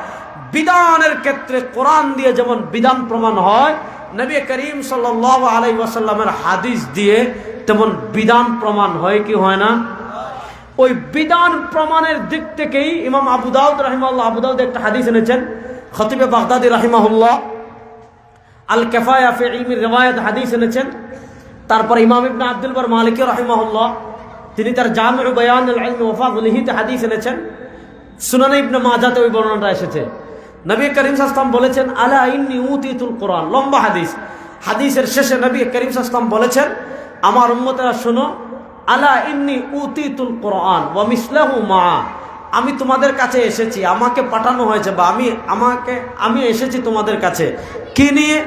Speaker 1: বিধানের ক্ষেত্রে কোরআন দিয়ে যেমন বিধান প্রমাণ হয়, নবী করিম সাল্লাল্লাহু আলাইহি ওয়াসাল্লামের হাদিস দিয়ে তেমন বিধান প্রমাণ হয় কি হয় না? ওই বিধান প্রমাণের দিক থেকেই ইমাম আবু দাউদ রাহিমাহুল্লাহ, আবু দাউদ একটা হাদিস এনেছেন, খতিবে বাগদাদি রাহিমাহুল্লাহ আল কিফায়া ফি ইলমি রিওয়ায়াত হাদিস এনেছেন। তারপর ইমাম ইবনে আব্দুল বার মালিকি রাহিমাহুল্লাহ তিনি তার জামিউ বায়ানুল ইলমি ওয়া ফাযলিহিতে হাদিস এনেছেন। সুনান ইবনে মাজাতে ওই বর্ণনাটা এসেছে। নবী করিম সাল্লাল্লাহু আলাইহি ওয়াসাল্লাম বলেছেন আলা ইন্নী উতিতুল কোরআন, লম্বা হাদিস। হাদিসের শেষে নবী করিম সাল্লাল্লাহু আলাইহি ওয়াসাল্লাম বলেছেন আমার উম্মতেরা শোনো, আলা ইন্নী উতিতুল কোরআন ওয়া মিসলাহু মা, আমি তোমাদের কাছে এসেছি, আমাকে পাঠানো হয়েছে বা আমি এসেছি তোমাদের কাছে কি নিয়ে?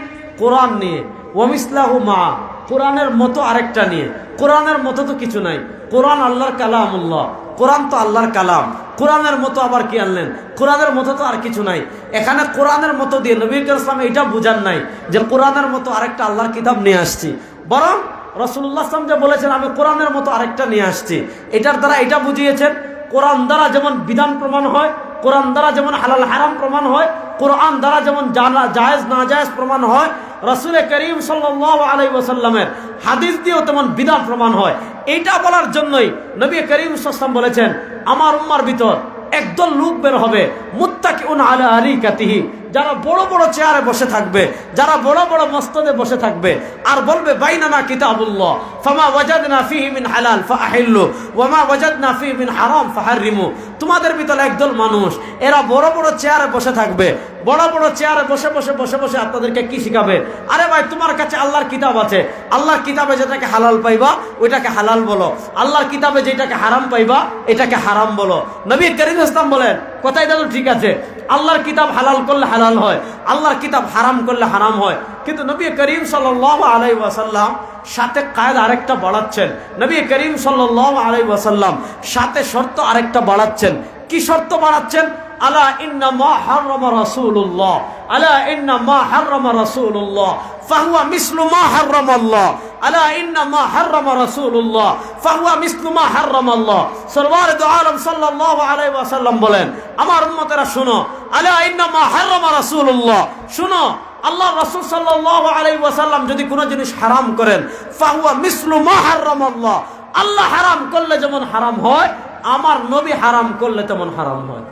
Speaker 1: কোরআন নিয়ে। ওয়া মিসলাহু মা, কোরআনের মতো আরেকটা নিয়ে। কোরআনের মতো তো কিছু নাই, কোরআন আল্লাহর কালামুল্লাহ, কোরআন তো আল্লাহর কালাম, কোরআনের মতো আবার কি আনলেন? কোরআনের মতো তো আর কিছু নাই। এখানে কোরআনের মতো দিয়ে নবী করিম সাল্লাল্লাহু আলাইহি ওয়াসাল্লাম এটা বুঝান নাই যে কোরআনের মতো আরেকটা আল্লাহর কিতাব নিয়ে আসছি, বরং রাসূলুল্লাহ সাল্লাল্লাহু আলাইহি ওয়াসাল্লাম যে বলেছেন আমি কোরআনের মতো আরেকটা নিয়ে আসছি, এটার দ্বারা এটা বুঝিয়েছেন কোরআন দ্বারা যেমন বিধান প্রমাণ হয়, কোরআন দ্বারা যেমন হালাল হারাম প্রমাণ হয়, কোরআন দ্বারা যেমন জায়েজ নাজায়েজ প্রমাণ হয়, রাসূল করিম সাল্লাল্লাহু আলাইহি ওয়াসাল্লামের হাদিস দিয়েও তেমন বিধান প্রমাণ হয়। এইটা বলার জন্যই নবী করিম সাল্লাল্লাহু আলাইহি ওয়াসাল্লাম বলেছেন আমার উম্মার ভিতর একদল লোক বের হবে মুত্তাকিউন আলা আরিকাতিহি, যারা বড় বড় চেয়ারে বসে থাকবে, যারা বড় বড় মসনদে বসে থাকবে, আর বলবে বাইনানা কিতাবুল্লাহ ফামা ওয়াজাদনা ফিহি মিন হালাল ফাআহিল্লু ওয়া মা ওয়াজাদনা ফিহি মিন হারাম ফাহাররিমু। তোমাদের ভিতরে একদল মানুষ এরা বড় বড় চেয়ারে বসে থাকবে, বড় বড় চেয়ারে বসে বসে বসে বসে আপনাদেরকে কি শিখাবে? আরে ভাই তোমার কাছে আল্লাহর কিতাব আছে, আল্লাহর কিতাবে যেটাকে হালাল পাইবা ওইটাকে হালাল বলো, আল্লাহর কিতাবে যেটাকে হারাম পাইবা এটাকে হারাম বলো। নবী করিম ইসলাম বলেন কথাই তো ঠিক আছে, আল্লাহর কিতাব হালাল করলে হালাল হয়, আল্লাহর কিতাব হারাম করলে হারাম হয়। কিন্তু নবী করিম সাল্লাল্লাহু আলাইহি ওয়াসাল্লাম সাথে কায়দা আরেকটা বাড়াচ্ছেন। নবী করিম সাল্লাল্লাহু আলাইহি ওয়াসাল্লাম সাথে শর্ত আরেকটা বাড়াচ্ছেন। কি শর্ত বাড়াচ্ছেন? আলা ইন্না মা হারামা রাসূলুল্লাহ, আলা ইন্না মা হারামা রাসূলুল্লাহ ফাহুয়া মিসলু মা হারামাল্লাহ, আলা ইন্না মা হারামা রাসূলুল্লাহ ফাহুয়া মিসলু মা হারামাল্লাহ। সরওয়ার দু আলম সাল্লাল্লাহু আলাইহি ওয়াসাল্লাম বলেন, আমার উম্মতেরা শুনো, আলা ইন্না মা হারামা রাসূলুল্লাহ, শুনো, আল্লাহ রাসূল সাল্লাল্লাহু আলাইহি ওয়াসাল্লাম যদি কোনো জিনিস হারাম করেন, ফাহুয়া মিসলু মা হারামাল্লাহ, আল্লাহ হারাম করলে যেমন হারাম হয়, আমার নবী হারাম করলে তেমন হারাম হয়।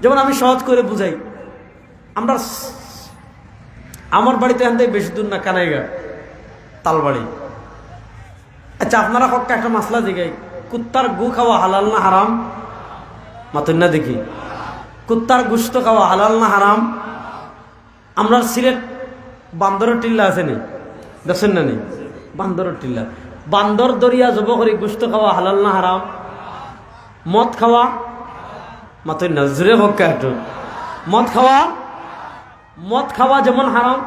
Speaker 1: যেমন আমি সহজ করে বুঝাই, আমরা আমার বাড়িতে এখান থেকে বেশি দূর না, কানাইঘাট তালবাড়ি। আচ্ছা, আপনারা হকটা একটা মাসলা জিগাই, কুত্তার গু খাওয়া হালাল না হারাম? মাতুন না দেখি, কুত্তার গুস্ত খাওয়া হালাল না হারাম? আমরা সিলেট বান্দরের টিল্লা আছে নি, দেখছেন না নি? বান্দরের টিল্লা, বান্দর দরিয়া জব করি গুস্ত খাওয়া হালাল না হারাম? মদ খাওয়া, মাতুন না জুড়ে হকা একটু, মদ খাওয়া যেমন হারাম,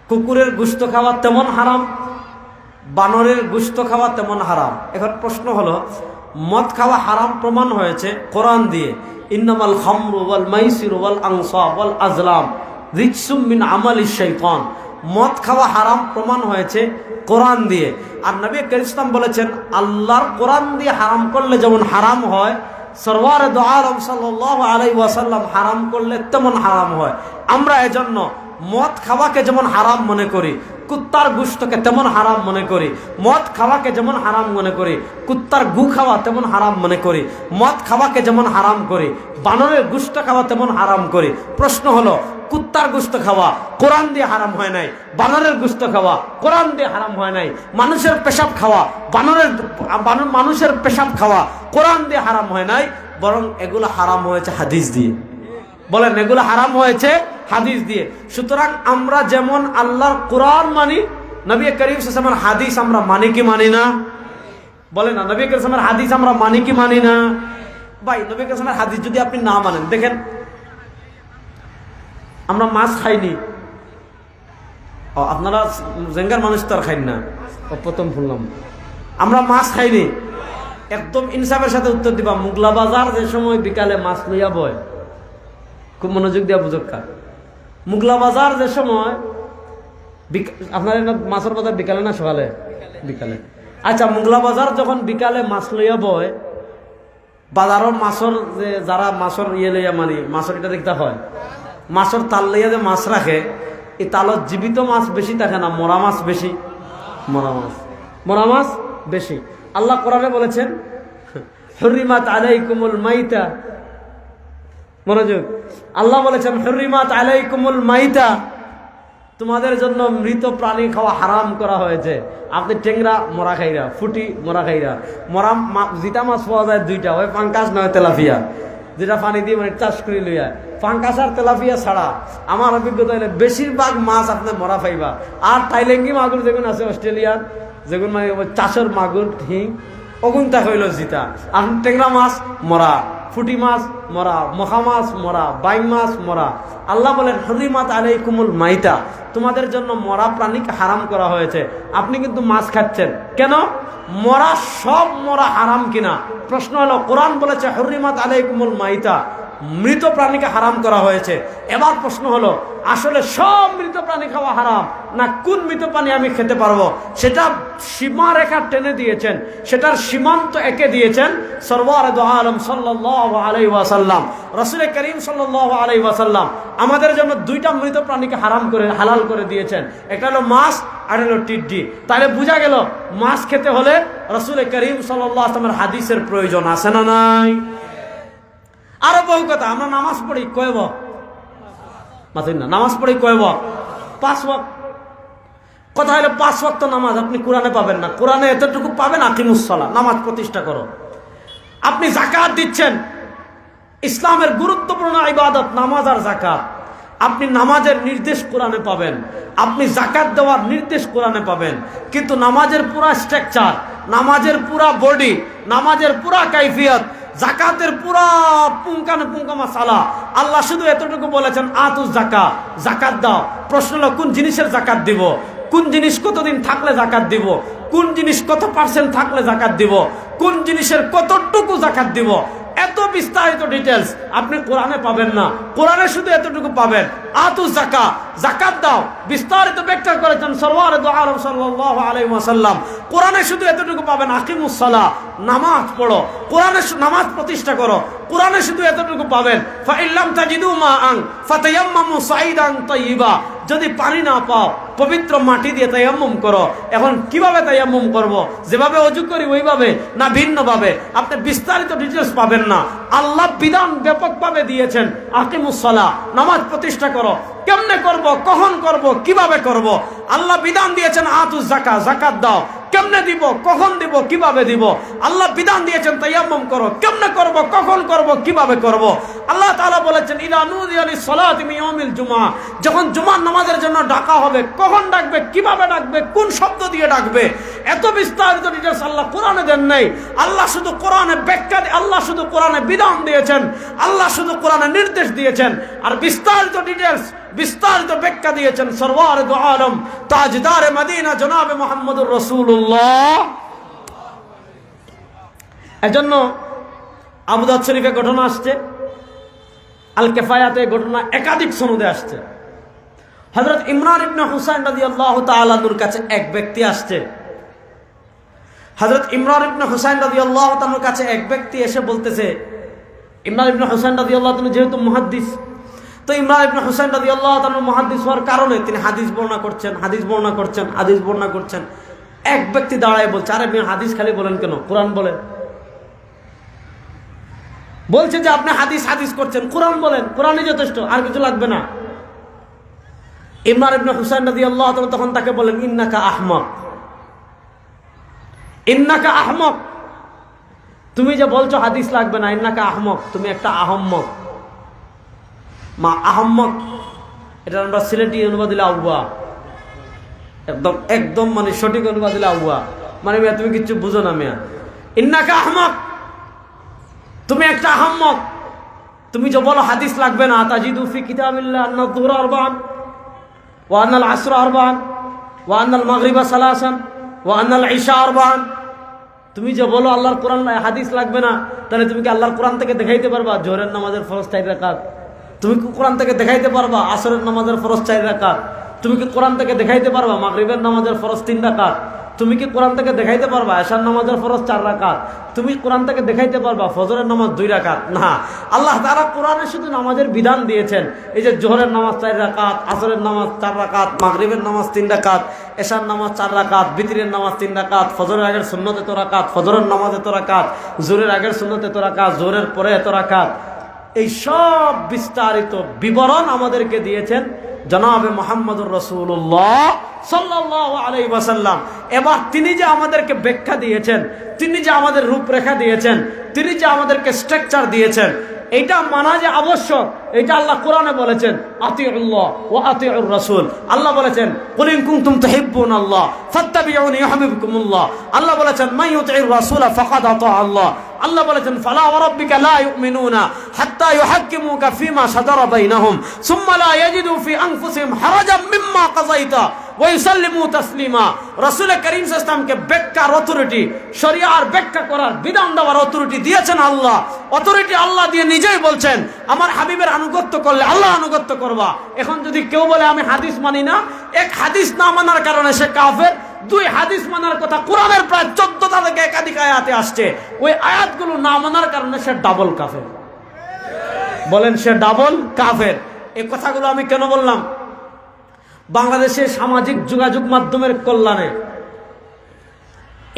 Speaker 1: কুকুরের গুস্ত খাওয়া তেমন হারাম, বানরের গুস্ত খাওয়া তেমন হারাম। এখন প্রশ্ন হলো, মদ খাওয়া হারাম প্রমাণ হয়েছে কোরআন দিয়ে, ইন্নামাল খামরু ওয়াল মাইসিরু ওয়াল আনসাব ওয়াল আজলাম রিজসুম মিন আমালিশ শাইতান। মদ খাওয়া হারাম প্রমাণ হয়েছে কোরআন দিয়ে। আর নবী করিম ইসলাম বলেছেন, আল্লাহর কোরআন দিয়ে হারাম করলে যেমন হারাম হয়, সরওয়ার দু আলম সাল্লাল্লাহু আলাইহি ওয়াসাল্লাম হারাম করলে তেমন হারাম হয়। আমরা এজন্য মদ খাওয়াকে যেমন হারাম মনে করি, কুত্তার গুস্তকে তেমন হারাম মনে করি। মদ খাওয়াকে যেমন হারাম মনে করি, কুত্তার গু খাওয়া তেমন হারাম মনে করি। মদ খাওয়াকে যেমন হারাম করি, বানরের গুস্ত খাওয়া তেমন হারাম করি। প্রশ্ন হলো, কুত্তার গুস্ত খাওয়া কোরআন দিয়ে হারাম হয় নাই, বানরের গুস্ত খাওয়া কোরআন দিয়ে হারাম হয় নাই। মানুষের পেশাব খাওয়া, মানুষের পেশাব খাওয়া কোরআন দিয়ে হারাম হয় নাই, বরং এগুলো হারাম হয়েছে হাদিস দিয়ে। বলেন, এগুলো হারাম হয়েছে হাদিস দিয়ে। সুতরাং আমরা যেমন আল্লাহর কোরআন মানি, নবী করিম সাল্লাল্লাহু আলাইহি ওয়াসাল্লামের হাদিস আমরা মানি কি মানি না? বলেন না, নবী করিম সাল্লাল্লাহু আলাইহি ওয়াসাল্লামের হাদিস আমরা মানি কি মানি না? ভাই, নবী করিম সাল্লাল্লাহু আলাইহি ওয়াসাল্লামের হাদিস যদি আপনি না মানেন, দেখেন আমরা মাছ খাইনি, আপনারা জেঙ্গার মানুষ তো আর খাইন না, প্রথম শুনলাম আমরা মাছ খাইনি। একদম ইনসাফের সাথে উত্তর দিবা, মুগলা বাজার যে সময় বিকালে মাছ লইয়া বয়, খুব মনোযোগ দিয়া বুঝক্কা, মুগলা বাজার যে সময়, আপনার মাছের বাজার বিকালে না সকালে? বিকালে। আচ্ছা, মুগলা বাজার যখন বিকালে মাছ লইয়া বয়, বাজারের মাছের যে যারা মাছের ইয়ে লইয়া মানে মাছের এটা দেখতে হয়, মাছের তাল লইয়া যে মাছ রাখে, এই তালত জীবিত মাছ বেশি থাকে না মরা মাছ বেশি? মরা মাছ বেশি। আল্লাহ কোরআনে বলেছেন, হুররিমাত আলাইকুমুল মাইতা, মনোযোগ, আল্লাহ বলেছেন হুররিমাত আলাইকুমুল মাইতা, তোমাদের জন্য মৃত প্রাণী খাওয়া হারাম করা হয়েছে। আপনি টেংরা মরা খাইরা, ফুটি মরা খাইরা, মরা জিটা মাছ পাওয়া যায় দুইটা, ওই পাঙ্কাস নয় তেলাপিয়া, যেটা পানি দিয়ে মানে চাষ করে লইয়া, পাঙ্কাস আর তেলাপিয়া ছাড়া আমার অভিজ্ঞতা হলে বেশিরভাগ মাছ আপনি মরা পাইবা। আর থাইল্যান্ডি মাগুর যেগুন আছে অস্ট্রেলিয়ার, যেগুন মানে চাষের মাগুর হিং, অগুনটা হইল জিতা। আর টেংরা মাছ মরা, ফুটি মাছ মরা, মখা মাছ মরা, বাইং মাছ মরা। আল্লাহ বলেন হুররিমাত আলাইকুমুল মাইতা, তোমাদের জন্য মরা প্রাণীকে হারাম করা হয়েছে। আপনি কিন্তু মাছ খাচ্ছেন কেন? মরা, সব মরা হারাম কিনা? প্রশ্ন হলো, কোরআন বলেছে হুররিমাত আলাইকুমুল মাইতা, মৃত প্রাণীকে হারাম করা হয়েছে। এবার প্রশ্ন হলো, আসলে সব মৃত প্রাণী খাওয়া হারাম না কোন মৃত প্রাণী আমি খেতে পারবো? সেটা সীমারেখা টেনে দিয়েছেন, সেটার সীমান্ত এঁকে দিয়েছেন সরওয়ার দু আলম সাল্লাল্লাহু আলাইহি ওয়াসাল্লাম। রাসূল করিম সাল্লাল্লাহু আলাইহি ওয়াসাল্লাম আমাদের জন্য দুইটা মৃত প্রাণীকে হালাল করে দিয়েছেন, একটা হলো মাছ আর হলো টিড্ডি। তাহলে বোঝা গেল মাছ খেতে হলে রাসূল করিম সাল্লাল্লাহু আলাইহি ওয়াসাল্লামের হাদিসের প্রয়োজন আছে না নাই? আরো বহু কথা, আমরা নামাজ পড়ি কয় ওয়াক্ত? মাথুন না, নামাজ পড়ি কয় ওয়াক্ত? 5 ওয়াক্ত। কথা হলো 5 ওয়াক্ত নামাজ আপনি কোরআনে পাবেন না। কোরআনে এতটুকু পাবেন, আকিমুস সালাহ, নামাজ প্রতিষ্ঠা করো। আপনি যাকাত দিচ্ছেন, ইসলামের গুরুত্বপূর্ণ ইবাদত নামাজ আর যাকাত। আপনি নামাজের নির্দেশ কোরআনে পাবেন, আপনি যাকাত দেওয়ার নির্দেশ কোরআনে পাবেন, কিন্তু নামাজের পুরা স্ট্রাকচার, নামাজের পুরা বডি, নামাজের পুরা কাইফিয়ত জাকাতের পুরা পুঙ্খানে পুঙ্খা মাসালা। আল্লাহ শুধু এতটুকু বলেছেন আতুজ জাকাত, জাকাত দাও। প্রশ্ন হলো কোন জিনিসের জাকাত দিব, কোন জিনিস কতদিন থাকলে জাকাত দিব, কোন জিনিস কত পার্সেন্ট থাকলে জাকাত দিব, কোন জিনিসের কতটুকু জাকাত দিব। এত বিস্তারিত ডিটেলস আপনি কোরআনে পাবেন না। কোরআনে শুধু এতটুকু পাবেন আতু যাকাত, যাকাত দাও। বিস্তারিত ব্যাখ্যা করেছেন সরওয়ারে দু আলম সাল্লাল্লাহু আলাইহি ওয়াসাল্লাম। কোরআনে শুধু এতটুকু পাবেন আকিমুস সালাহ, নামাজ পড়ো, কোরআনে নামাজ প্রতিষ্ঠা করো। কোরআনে শুধু এতটুকু পাবেন ফা ইল্লাম তাজিদু মাআন ফাতায়াম্মামু সাঈদান তাইয়্যিবা, যদি পানি না পাও পবিত্র মাটি দিয়ে তায়াম্মুম করো। এখন কিভাবে তায়াম্মুম করব? যেভাবে ওযু করি ওইভাবে না ভিন্নভাবে? আপনি বিস্তারিত ডিটেইলস পাবেন না। আল্লাহ বিধান ব্যাপকভাবে দিয়েছেন আকিমুস সালাহ, নামাজ প্রতিষ্ঠা করো। কেমনে করব, কখন করব, কিভাবে করব? আল্লাহ বিধান দিয়েছেন আতুজ যাকাত, যাকাত দাও। কেমনে দিব, কখন দিব, কিভাবে দিব? আল্লাহ বিধান দিয়েছেন তায়াম্মুম করো। কেমনে করব, কখন করব, কিভাবে করব? আল্লাহ তাআলা বলেছেন ইদা নুদিয়া লিস-সালাতি মিন ইয়াউমিল জুমআ, যখন জুমার নামাজের জন্য ডাকা হবে, কখন ডাকবে, কিভাবে ডাকবে, কোন শব্দ দিয়ে ডাকবে, এত বিস্তারিত ডিটেইলস আল্লাহ কোরআনে দেন নাই। আল্লাহ শুধু কোরআনে ব্যাখ্যা, আল্লাহ শুধু কোরআনে বিধান দিয়েছেন, আল্লাহ শুধু কোরআনে নির্দেশ দিয়েছেন। আর বিস্তারিত ডিটেইলস, বিস্তারিত ব্যাখ্যা দিয়েছেন সরওয়ারে দু আলম তাজদারে মদিনা জনাবে মুহাম্মদুর রাসূলুল্লাহ। এজন্য আবু দাউদ শরীফে ঘটনা আসছে, আল কিফায়াতে ঘটনা একাধিক সনদে আসছে। হযরত ইমরান ইবনে হুসাইন রাদিয়াল্লাহু তাআলা আনহুর কাছে এক ব্যক্তি আসছে। হযরত ইমরান ইবনে হুসাইন রাদিয়াল্লাহু তাআলার কাছে এক ব্যক্তি এসে বলতেছে, ইমরান ইবনে হুসাইন রাদিয়াল্লাহু তাআলা যেহেতু মুহাদ্দিস, তো ইমরান ইবনে হুসাইন রাদিয়াল্লাহু তাআলা মুহাদ্দিস হওয়ার কারণে তিনি হাদিস বর্ণনা করছেন, হাদিস বর্ণনা করছেন, হাদিস বর্ণনা করছেন। এক ব্যক্তি দাঁড়ায় বলছে, আরে আপনি হাদিস খালি বলেন কেন, কোরআন বলেন। বলছে যে আপনি হাদিস হাদিস করছেন, কোরআন বলেন, কোরআনই যথেষ্ট, আর কিছু লাগবে না। ইমরান ইবনে হুসাইন রাদিয়াল্লাহু তাআলা তখন তাকে বলেন ইন্নাকা আহমাক, ইন্নাকা আহমাক, তুমি যে বলছো হাদিস লাগবে না, ইন্নাকা আহমাক, তুমি একটা আহম্মক। মা আহম্মক, এটা আমরা সিলেটি অনুবাদ দিলে আউয়া, একদম একদম মানে সঠিক অনুবাদ দিলে আউয়া, মানে মিয়া তুমি কিচ্ছু বুঝো না মিয়া। ইন্নাকা আহমাক, তুমি একটা আহম্মক। তুমি যে বলো হাদিস লাগবে না, তাজিদু ফি কিতাবিল্লাহ আন্না যুহরা আরবাআন ওয়া আন্নাল আসরা আরবাআন ওয়া আন্নাল মাগরিবা সালাসান ওয়া আন্নাল ইশা আরবাআন। তুমি যে বলো আল্লাহর কোরআন হাদিস লাগবে না, তাহলে তুমি কি আল্লাহর কোরআন থেকে দেখাইতে পারবা জোহরের নামাজের ফরজ 4 রাকাত? তুমি কি কোরআন থেকে দেখাইতে পারবা আসরের নামাজের ফরজ 4 রাকাত? তুমি কি কোরআন থেকে দেখাইতে পারবা মাগরিবের নামাজের ফরজ 3 রাকাত? তুমি কি কোরআন থেকে দেখাইতে পারবা এশার নামাজের ফরজ 4 রাকাত? তুমি কোরআন থেকে দেখাইতে পারবা ফজরের নামাজ 2 রাকাত? না, আল্লাহ তাআলা কোরআনে শুধু নামাজের বিধান দিয়েছেন। এই যে জোহরের নামাজ 4 রাকাত, আসরের নামাজ 4 রাকাত, মাগরিবের নামাজ 3 রাকাত, এশার নামাজ 4 রাকাত, বিতরের নামাজ 3 রাকাত, ফজরের আগের সুন্নত এত রাকাত, ফজরের নামাজ এত রাকাত, জোহরের আগের সুন্নত এত রাকাত, জোহরের পরে এত রাকাত। এই সব বিস্তারিত বিবরণ আমাদেরকে দিয়েছেন জনাবে মুহাম্মদুর রাসূলুল্লাহ সাল্লাল্লাহু আলাইহি ওয়াসাল্লাম। এবার তিনি যে আমাদেরকে ব্যাখ্যা দিয়েছেন, তিনি যে আমাদের রূপরেখা দিয়েছেন, তিনি যে আমাদেরকে স্ট্রাকচার দিয়েছেন, এটা মানা যে আবশ্যক, এটা আল্লাহ কোরআনে বলেছেন আতিউল্লাহ ওয়া আতিউর রাসূল। আল্লাহ বলেছেন কুল ইন কুনতুম তুহিব্বুনাল্লাহ ফাত্তাবিউনি ইউহিব্বুকুমুল্লাহ। আল্লাহ বলেছেন মান ইউতিউর রাসূল ফাকাদ আতা আল্লাহ। আল্লাহ বলেছেন ফালা ওয়া রাব্বিকা লা ইউমিনুনা হাত্তা ইউহাক্কিমুকা ফিমা শাজারা বাইনাহুম সুম্মা লা ইয়াজিদু ফি আনফুসিহিম হারাজাম মিম্মা কাযাইতা ওয়া ইউসাল্লিমু তাসলিমা। রাসূল করিম সাল্লাল্লাহু আলাইহি ওয়াসাল্লামকে ব্যাখ্যার অথরিটি, শরিয়ার ব্যাখ্যা করার, বিধান দেওয়ার অথরিটি দিয়েছেন আল্লাহ। অথরিটি আল্লাহ দিয়ে নিজেই বলছেন আমার হাবিবের আনুগত্য করলে আল্লাহ আনুগত্য করবা। এখন যদি কেউ বলে আমি হাদিস মানি না, এক হাদিস না মানার কারণে সে কাফের। 2 হাদিস মানার কথা কোরআনের প্রায় 14টা থেকে একাধিক আয়াতে আসছে, ওই আয়াতগুলো না মানার কারণে সে ডাবল কাফের। বলেন সে ডাবল কাফের। এই কথাগুলো আমি কেন বললাম? বাংলাদেশের সামাজিক যোগাযোগ মাধ্যমের কল্যাণে,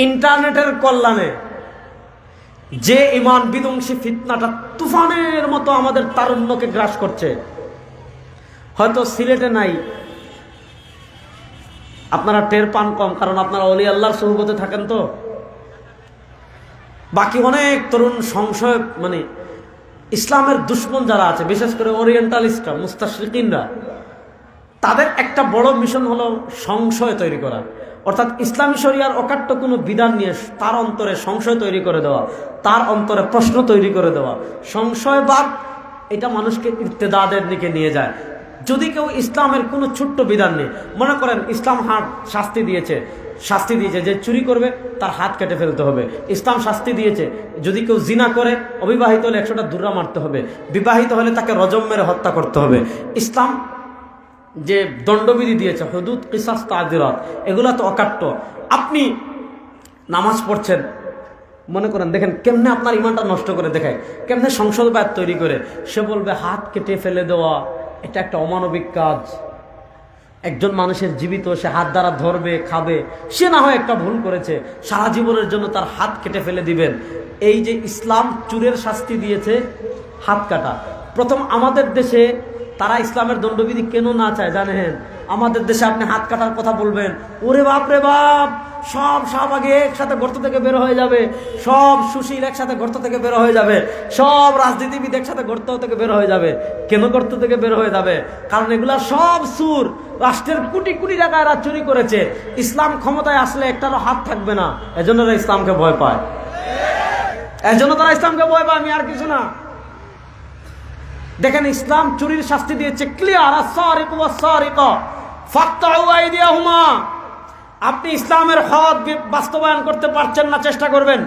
Speaker 1: ইন্টারনেটের কল্যাণে যে ঈমান বিধ্বংসী ফিতনাটা তুফানের মতো আমাদের তারুণ্যকে গ্রাস করছে, হয়তো সিলেটে নাই, আপনারা টের পান কম, কারণ আপনারা ওলি আল্লাহর সুহবতে থাকেন। তো বাকি অনেক তরুণ সংশয়, মানে ইসলামের দুশ্মন যারা আছে, বিশেষ করে ওরিয়েন্টালিস্টরা, মুস্তাশরিকিনরা, তাদের একটা বড় মিশন হলো সংশয় তৈরি করা। অর্থাৎ ইসলামী শরিয়ার অকাট্য কোনো বিধান নিয়ে তার অন্তরে সংশয় তৈরি করে দেওয়া, তার অন্তরে প্রশ্ন তৈরি করে দেওয়া, সংশয়বাদ, এটা মানুষকে ইর্তেদাদের দিকে নিয়ে যায়। যদি কেউ ইসলামের কোনো ছোট্ট বিধান নেই, মনে করেন ইসলাম শাস্তি দিয়েছে যে চুরি করবে তার হাত কেটে ফেলতে হবে। ইসলাম শাস্তি দিয়েছে যদি কেউ জিনা করে, অবিবাহিত হলে 100টা দুর্রা মারতে হবে, বিবাহিত হলে তাকে রজম মেরে হত্যা করতে হবে। ইসলাম যে দণ্ডবিধি দিয়েছে, হুদুদ, কিসাস, তাজিরাত, এগুলা তো অকাট্য। আপনি নামাজ পড়ছেন, মনে করেন দেখেন কেমনে আপনার ইমানটা নষ্ট করে দেখায়, কেমনে সংসদবাদ তৈরি করে। সে বলবে হাত কেটে ফেলে দেওয়া এটা একটা অমানবিক কাজ। একজন মানুষের জীবিত, সে হাত দ্বারা ধরবে, খাবে, সে না হয় একটা ভুল করেছে, সারা জীবনের জন্য তার হাত কেটে ফেলে দিবেন। এই যে ইসলাম চুরের শাস্তি দিয়েছে হাত কাটা। প্রথম আমাদের দেশে তারা ইসলামের দণ্ডবিধি কেন না চায় জানেন? আমাদের দেশে আপনি হাত কাটার কথা বলবেন, ওরে বাপ রে বাপ, সব শাহবাগে একসাথে গর্ত থেকে বের হয়ে যাবে, সব সুশীল একসাথে গর্ত থেকে বের হয়ে যাবে, সব রাজনীতিবিদ একসাথে গর্ত থেকে বের হয়ে যাবে। কেন গর্ত থেকে বের হয়ে যাবে? কারণ এগুলা সব সুর, রাষ্ট্রের কোটি কোটি টাকা এরা চুরি করেছে। ইসলাম ক্ষমতায় আসলে একটারও হাত থাকবে না, এজন্য এরা ইসলামকে ভয় পায়, এজন্য তারা ইসলামকে ভয় পায়, আমি আর কিছু না। দেখেন ইসলাম চুরির শাস্তি দিয়েছে ক্লিয়ার, আস-সারিকু ওয়াস-সারিকা ফাকতাউ আইদিয়াহুমা। আপনি ইসলামের হক বাস্তবায়ন করতে পারছেন না, চেষ্টা করবেন।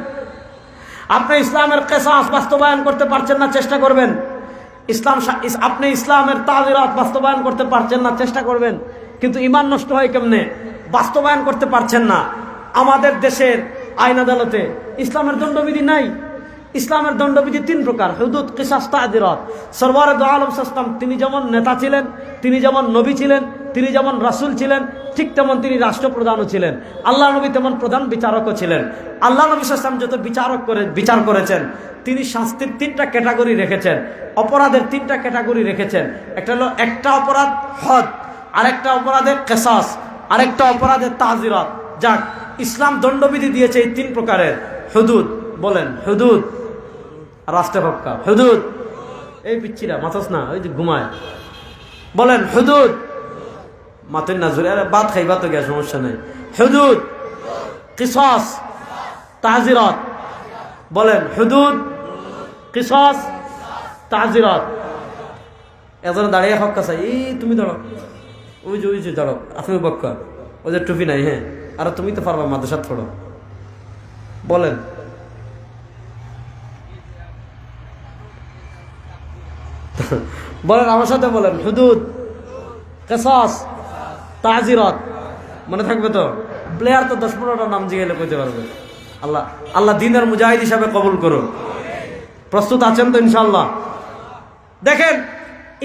Speaker 1: আপনি ইসলামের কিসাস বাস্তবায়ন করতে পারছেন না, চেষ্টা করবেন। আপনি ইসলামের তাজিরাত বাস্তবায়ন করতে পারছেন না, চেষ্টা করবেন। কিন্তু ঈমান নষ্ট হয় কেমনে? বাস্তবায়ন করতে পারছেন না। আমাদের দেশের আইন আদালতে ইসলামের দণ্ডবিধি নাই। ইসলামের দণ্ডবিধি 3 প্রকার, হুদুদ, কিসাস, তাজিরাত। সরওয়ারে দো আলম সাল্লাল্লাহু, তিনি যেমন নেতা ছিলেন, তিনি যেমন নবী ছিলেন, তিনি যেমন রাসূল ছিলেন, ঠিক তেমন তিনি রাষ্ট্রপ্রধানও ছিলেন। আল্লাহ নবী তেমন প্রধান বিচারকও ছিলেন। আল্লাহ নবী সাল্লাল্লাহু আলাইহি ওয়াসাল্লাম যত বিচার করেছেন, তিনি শাস্তির 3টা ক্যাটাগরি রেখেছেন, অপরাধের 3টা ক্যাটাগরি রেখেছেন। একটা হলো একটা অপরাধ হদ, আরেকটা অপরাধের কিসাস, আরেকটা অপরাধের তাজিরাত। যাক, ইসলাম দণ্ডবিধি দিয়েছে এই 3 প্রকারের। হুদুদ, বলেন হুদুদ। রাষ্ট্রপক্কা হুদুদ, এই পিচ্ছিরা মাথাস না, ওই যে ঘুমায়, বলেন হুদুদ। মাথের না জোরে, আরে ভাত খাইবা তো গিয়া, সমস্যা নেই। হুদুদ, কিসাস, তাজিরাত। বলেন হুদুদ, কিসাস, তাজিরাত। একজন দাঁড়িয়ে হক কাছে, এই তুমি দাঁড়ো, ওই যে দাঁড়ো, আপনি বক্কা, ওদের টুপি নাই, হ্যাঁ, আর তুমি তো পারবা, মাদ্রাসাত পড়ো। বলেন বলেন আমার সাথে বলেন, হুদুদ, কিসাস, তাজিরাত। মনে থাকবে তো? প্লেয়ার তো 10-15টা নাম জিজ্ঞেলে কইতে পারবে। আল্লাহ দ্বীনের মুজাহিদ হিসাবে কবুল করুন। প্রস্তুত আছেন তো ইনশাআল্লাহ? দেখেন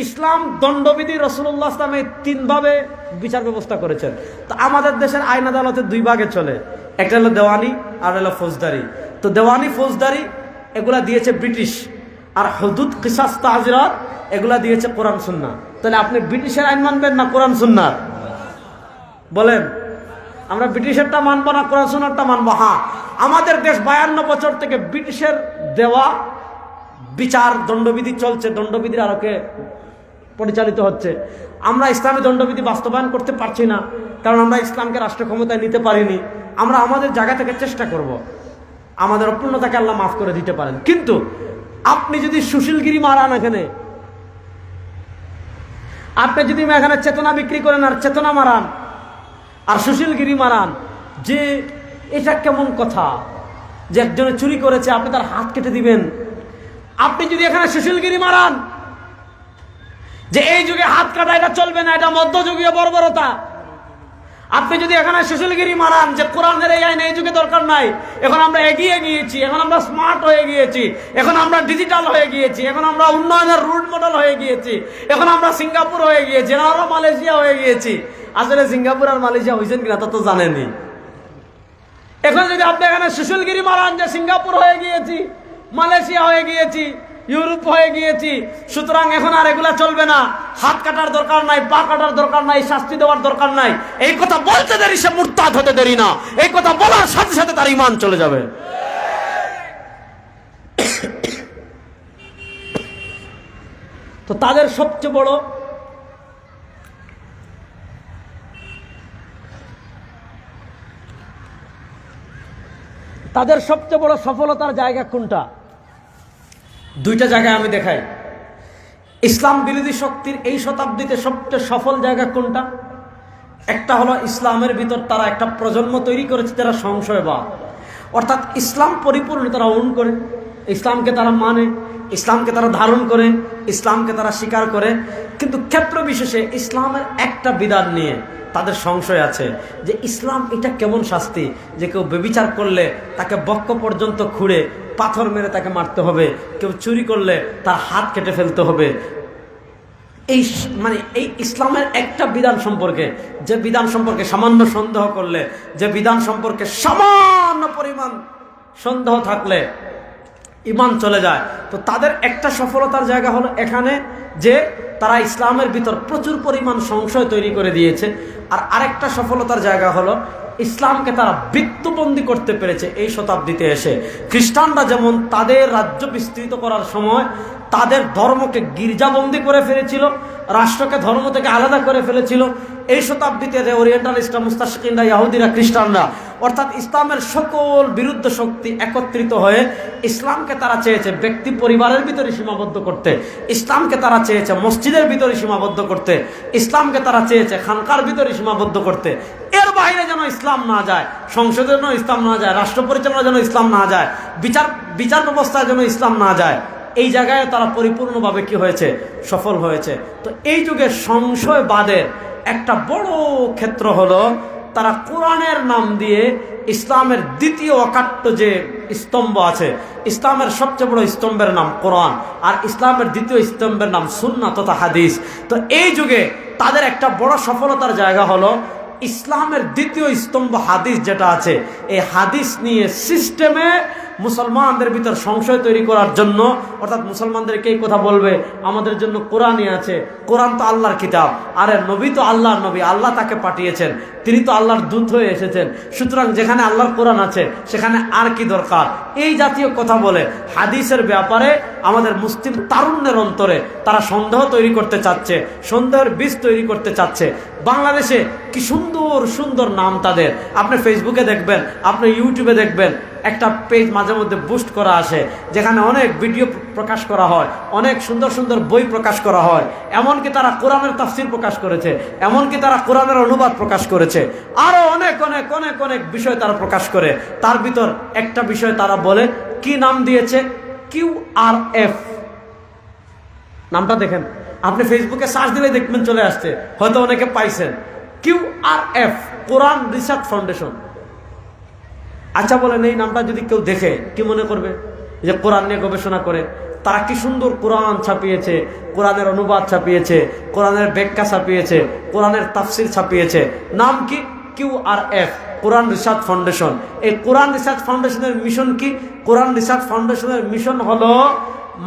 Speaker 1: ইসলাম দণ্ডবিধি রাসূলুল্লাহ সাল্লাল্লাহু আলাইহি ওয়াসাল্লাম 3 ভাবে বিচার ব্যবস্থা করেছেন। তো আমাদের দেশের আইন আদালতে 2 ভাগে চলে, একটা হলো দেওয়ানি আর হলো ফৌজদারি। তো দেওয়ানি, ফৌজদারি এগুলা দিয়েছে ব্রিটিশ, আর হুদুদ, কিসাস, তাজিরাত এগুলা দিয়েছে কোরআন সুন্নাহ। তাহলে আপনি ব্রিটিশের আইন মানবেন না কোরআন সুন্নাহ? বলেন, আমরা ব্রিটিশেরটা মানবো না কোরআন সুন্নাহটা মানবো? হ্যাঁ, আমাদের দেশ 52 বছর থেকে ব্রিটিশের দেওয়া বিচার দণ্ডবিধি চলছে, দণ্ডবিধির আলোকে পরিচালিত হচ্ছে। আমরা ইসলামী দণ্ডবিধি বাস্তবায়ন করতে পারছি না, কারণ আমরা ইসলামকে রাষ্ট্র ক্ষমতায় নিতে পারিনি। আমরা আমাদের জায়গা থেকে চেষ্টা করব, আমাদের অপূর্ণতাকে আল্লাহ মাফ করে দিতে পারেন। কিন্তু আপনি যদি সুশীলগিরি মারান, এখানে আপনি যদি এখানে চেতনা বিক্রি করেন আর চেতনা মারান আর সুশীলগিরি মারান, যে এটা কেমন কথা যে একজনে চুরি করেছে আপনি তার হাত কেটে দিবেন। আপনি যদি এখানে সুশীলগিরি মারান যে এই যুগে হাত কাটা এটা চলবে না, এটা মধ্যযুগীয় বর্বরতা। আপনি যদি এখানে সুশীলগিরি মারান যে কোরআনের এই আইন এই যুগে দরকার নাই, এখন আমরা এগিয়ে গিয়েছি, এখন আমরা স্মার্ট হয়ে গিয়েছি, এখন আমরা ডিজিটাল হয়ে গিয়েছি, এখন আমরা উন্নয়নের রোল মডেল হয়ে গিয়েছি, এখন আমরা সিঙ্গাপুর হয়ে গিয়েছি, আমরা মালয়েশিয়া হয়ে গিয়েছি। আসলে সিঙ্গাপুর আর মালয়েশিয়া হয়েছেন কিনা তা তো জানেনি। এখন যদি আপনি এখানে সুশীলগিরি মারান যে সিঙ্গাপুর হয়ে গিয়েছি, মালয়েশিয়া হয়ে গিয়েছি, ইউরোপ হয়ে গিয়েছি, সুতরাং এখন আর এগুলা চলবে না, হাত কাটার দরকার নাই, পা কাটার দরকার নাই, শাস্তি দেওয়ার দরকার নাই, এই কথা বলতে দেরি সে মুরতাদ হতে দেরি না, এই কথা বলার সাথে সাথে তার ঈমান চলে যাবে। তো তাদের সবচেয়ে বড় তাদের সবচেয়ে বড় সফলতার জায়গা কোনটা? দুইটা জায়গায় আমি দেখাই। ইসলাম বিরোধী শক্তির এই শতাব্দীতে সবচেয়ে সফল জায়গা কোনটা? একটা হলো ইসলামের ভিতর তারা একটা প্রজন্ম তৈরি করেছে যারা সংশয়বাদ, অর্থাৎ ইসলাম পরিপূর্ণ তারা ওন করে, ইসলামকে তারা মানে, ইসলামকে তারা ধারণ করে, ইসলামকে তারা স্বীকার করে, কিন্তু ক্ষেত্র বিশেষে ইসলামের একটা বিধান নিয়ে তাদের সংশয় আছে যে ইসলাম এটা কেমন শাস্তি, যে কেউ ব্যভিচার করলে তাকে বক্ষ পর্যন্ত খুঁড়ে পাথর মেরে তাকে মারতে হবে, কেউ চুরি করলে তার হাত কেটে ফেলতে হবে। এই এই ইসলামের একটা বিধান সম্পর্কে, যে বিধান সম্পর্কে সামান্য সন্দেহ করলে, যে বিধান সম্পর্কে সামান্য পরিমাণ সন্দেহ থাকলে ঈমান চলে যায়, তো তাদের একটা সফলতার জায়গা হলো এখানে যে তারা ইসলামের ভিতর প্রচুর পরিমাণ সংশয় তৈরি করে দিয়েছে। আর আরেকটা সফলতার জায়গা হলো ইসলামকে তারা বৃত্তবন্দী করতে পেরেছে এই শতাব্দীতে এসে। খ্রিস্টানরা যেমন তাদের রাজ্য বিস্তৃত করার সময় তাদের ধর্মকে গির্জাবন্দী করে ফেলেছিল, রাষ্ট্রকে ধর্ম থেকে আলাদা করে ফেলেছিল, এই শতাব্দীতে যে ওরিয়েন্টালিস্টরা, মুস্তাশরিকরা, ইহুদিরা, খ্রিস্টানরা অর্থাৎ ইসলামের সকল বিরুদ্ধ শক্তি একত্রিত হয়ে ইসলামকে তারা চেয়েছে ব্যক্তি পরিবারের ভিতরে সীমাবদ্ধ করতে, ইসলামকে তারা চেয়েছে মসজিদের ভিতরে সীমাবদ্ধ করতে, ইসলামকে তারা চেয়েছে খানকার ভিতরে সীমাবদ্ধ করতে। এর বাইরে যেন ইসলাম না যায়, সংসদে যেন ইসলাম না যায়, রাষ্ট্র পরিচালনা যেন ইসলাম না যায়, বিচার ব্যবস্থায় যেন ইসলাম না যায়। এই জায়গায় তারা পরিপূর্ণভাবে কি হয়েছে? সফল হয়েছে। তো এই যুগে সংশয়বাদের একটা বড় ক্ষেত্র হলো তারা কোরআনের নাম দিয়ে ইসলামের দ্বিতীয় অকাট্য যে স্তম্ভ আছে, ইসলামের সবচেয়ে বড় স্তম্ভের নাম কোরআন, আর ইসলামের দ্বিতীয় স্তম্ভের নাম সুন্নাহ তথা হাদিস। তো এই যুগে তাদের একটা বড় সফলতার জায়গা হলো ইসলামের দ্বিতীয় স্তম্ভ হাদিস যেটা আছে, এই হাদিস নিয়ে সিস্টেমে মুসলমানদের ভিতর সংশয় তৈরি করার জন্য, অর্থাৎ মুসলমানদেরকে এই কথা বলবে আমাদের জন্য কোরআনই আছে, কোরআন তো আল্লাহর কিতাব, আরে নবী তো আল্লাহর নবী, আল্লাহ তাকে পাঠিয়েছেন, তিনি তো আল্লাহর দূত হয়ে এসেছেন, সুতরাং যেখানে আল্লাহর কোরআন আছে সেখানে আর কি দরকার, এই জাতীয় কথা বলে হাদিসের ব্যাপারে আমাদের মুসলিম তারুণ্যের অন্তরে তারা সন্দেহ তৈরি করতে চাচ্ছে, সন্দেহের বীজ তৈরি করতে চাচ্ছে। বাংলাদেশে কি সুন্দর সুন্দর নাম তাদের, আপনি ফেসবুকে দেখবেন, আপনি ইউটিউবে দেখবেন, একটা পেজ মাঝে মধ্যে বুস্ট করা আসে যেখানে অনেক ভিডিও প্রকাশ করা হয়, অনেক সুন্দর সুন্দর বই প্রকাশ করা হয়, এমনকি তারা কোরআনের তাফসীর প্রকাশ করেছে, এমনকি তারা কোরআনের অনুবাদ প্রকাশ করেছে, আরো অনেক অনেক অনেক অনেক বিষয় তারা প্রকাশ করে। তার ভিতর একটা বিষয় তারা বলে, কি নাম দিয়েছে? QRF নামটা দেখেন, আপনি ফেসবুকে সার্চ দিলে দেখবেন চলে আসছে, হয়তো অনেকে পাইছেন। QRF, কোরআন রিসার্চ ফাউন্ডেশন। আচ্ছা বলেন, এই নামটা যদি কেউ দেখে কি মনে করবে? যে কোরআন নিয়ে গবেষণা করে, তারা কি সুন্দর কোরআন ছাপিয়েছে, কোরআনের অনুবাদ ছাপিয়েছে, কোরআনের ব্যাখ্যা ছাপিয়েছে, কোরআনের তাফসির ছাপিয়েছে। নাম কি? QRF, কোরআন রিসার্চ ফাউন্ডেশন। এই কোরআন রিসার্চ ফাউন্ডেশনের মিশন কি? কোরআন রিসার্চ ফাউন্ডেশনের মিশন হলো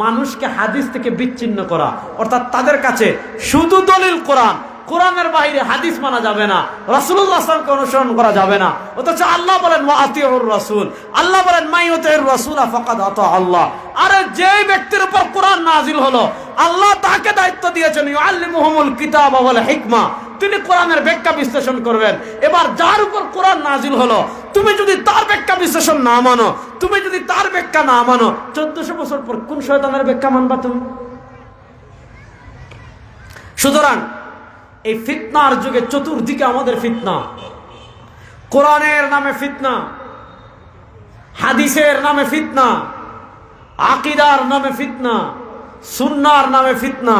Speaker 1: মানুষকে হাদিস থেকে বিচ্ছিন্ন করা, অর্থাৎ তাদের কাছে শুধু দলিল কোরআন, কোরআনের বাইরে হাদিস মানা যাবে না, রাসূলুল্লাহ সাল্লাল্লাহু আলাইহি ওয়াসাল্লামকে অনুসরণ করা যাবে না। অথচ আল্লাহ বলেন ওয়া আতিউর রাসূল, আল্লাহ বলেন মা ইউতিউর রাসূলা ফাকাদ আতা আল্লাহ। আরে যে ব্যক্তির উপর কোরআন নাজিল হলো, আল্লাহ তাকে দায়িত্ব দিয়েছেন ইউআল্লিমুহুমুল কিতাব ওয়াল হিকমা, তিনি কোরআনের ব্যাখ্যা বিশ্লেষণ করবেন। এবার যার উপর কোরআন নাজিল হলো, তুমি যদি তার ব্যাখ্যা বিশ্লেষণ না মানো, তুমি যদি তার ব্যাখ্যা না মানো, 1400 বছর পর কোন শয়তানের ব্যাখ্যা মানবা তুমি? সুতরাং এই ফিতনার যুগে চতুর্দিকে আমাদের ফিতনা, কোরআনের নামে ফিতনা, হাদিসের নামে ফিতনা, আকীদার নামে ফিতনা, সুন্নাহর নামে ফিতনা,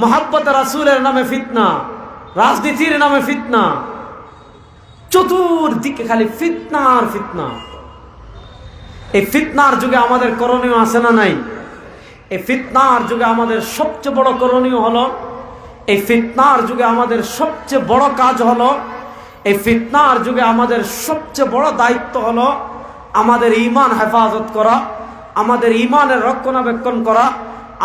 Speaker 1: মুহাব্বত রাসূলের নামে ফিতনা, রাজনীতির নামে ফিতনা, চতুর্দিকে খালি ফিতনা আর ফিতনা। এই ফিতনার যুগে আমাদের করণীয় আছে না নাই? এই ফিতনার যুগে আমাদের সবচেয়ে বড় করণীয় হলো, এই ফিতনার যুগে আমাদের সবচেয়ে বড় কাজ হলো, এই ফিতনার যুগে আমাদের সবচেয়ে বড় দায়িত্ব হলো আমাদের ঈমান হেফাজত করা, আমাদের ঈমানের রক্ষণাবেক্ষণ করা,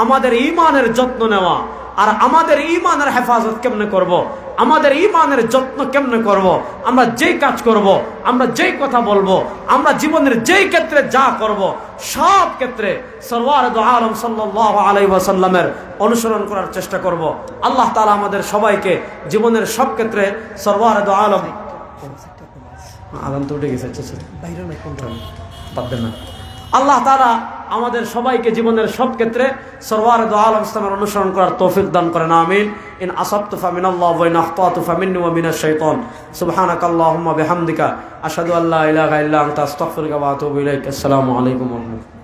Speaker 1: আমাদের ঈমানের যত্ন নেওয়া। আর আমাদের ঈমানের হেফাজত কেমনে করব, আমাদের ঈমানের যত্ন কেমনে করব, আমরা যেই কাজ করব, আমরা যেই কথা বলবো, আমরা জীবনের যেই ক্ষেত্রে যা করব, সব ক্ষেত্রে সরওয়ার দু আলম সাল্লাল্লাহু আলাইহি ওয়াসাল্লামের অনুসরণ করার চেষ্টা করব। আল্লাহ তাআলা আমাদের সবাইকে জীবনের সব ক্ষেত্রে সরওয়ার দু আলম আলাম তো উঠে গেছে, বাইরে নাই কোনটা পারবেন না। আল্লাহ তাআলা আমাদের সবাইকে জীবনের সব ক্ষেত্রে সরওয়ার দু আলম ইসলামের অনুসরণ করার তৌফিক দান করেন, আমিন। ইন আসাবতু ফামিনাল্লাহি ওয়া ইন আখতাতু ফামিন্নি ওয়া মিনাশ শাইতান। সুবহানাকাল্লাহুম্মা বিহামদিকা আশহাদু আল্লা ইলাহা ইল্লা আনতা আস্তাগফিরুকা ওয়া আতুবু ইলাইক। আসসালামু আলাইকুম ওয়া রাহমাতুল্লাহ।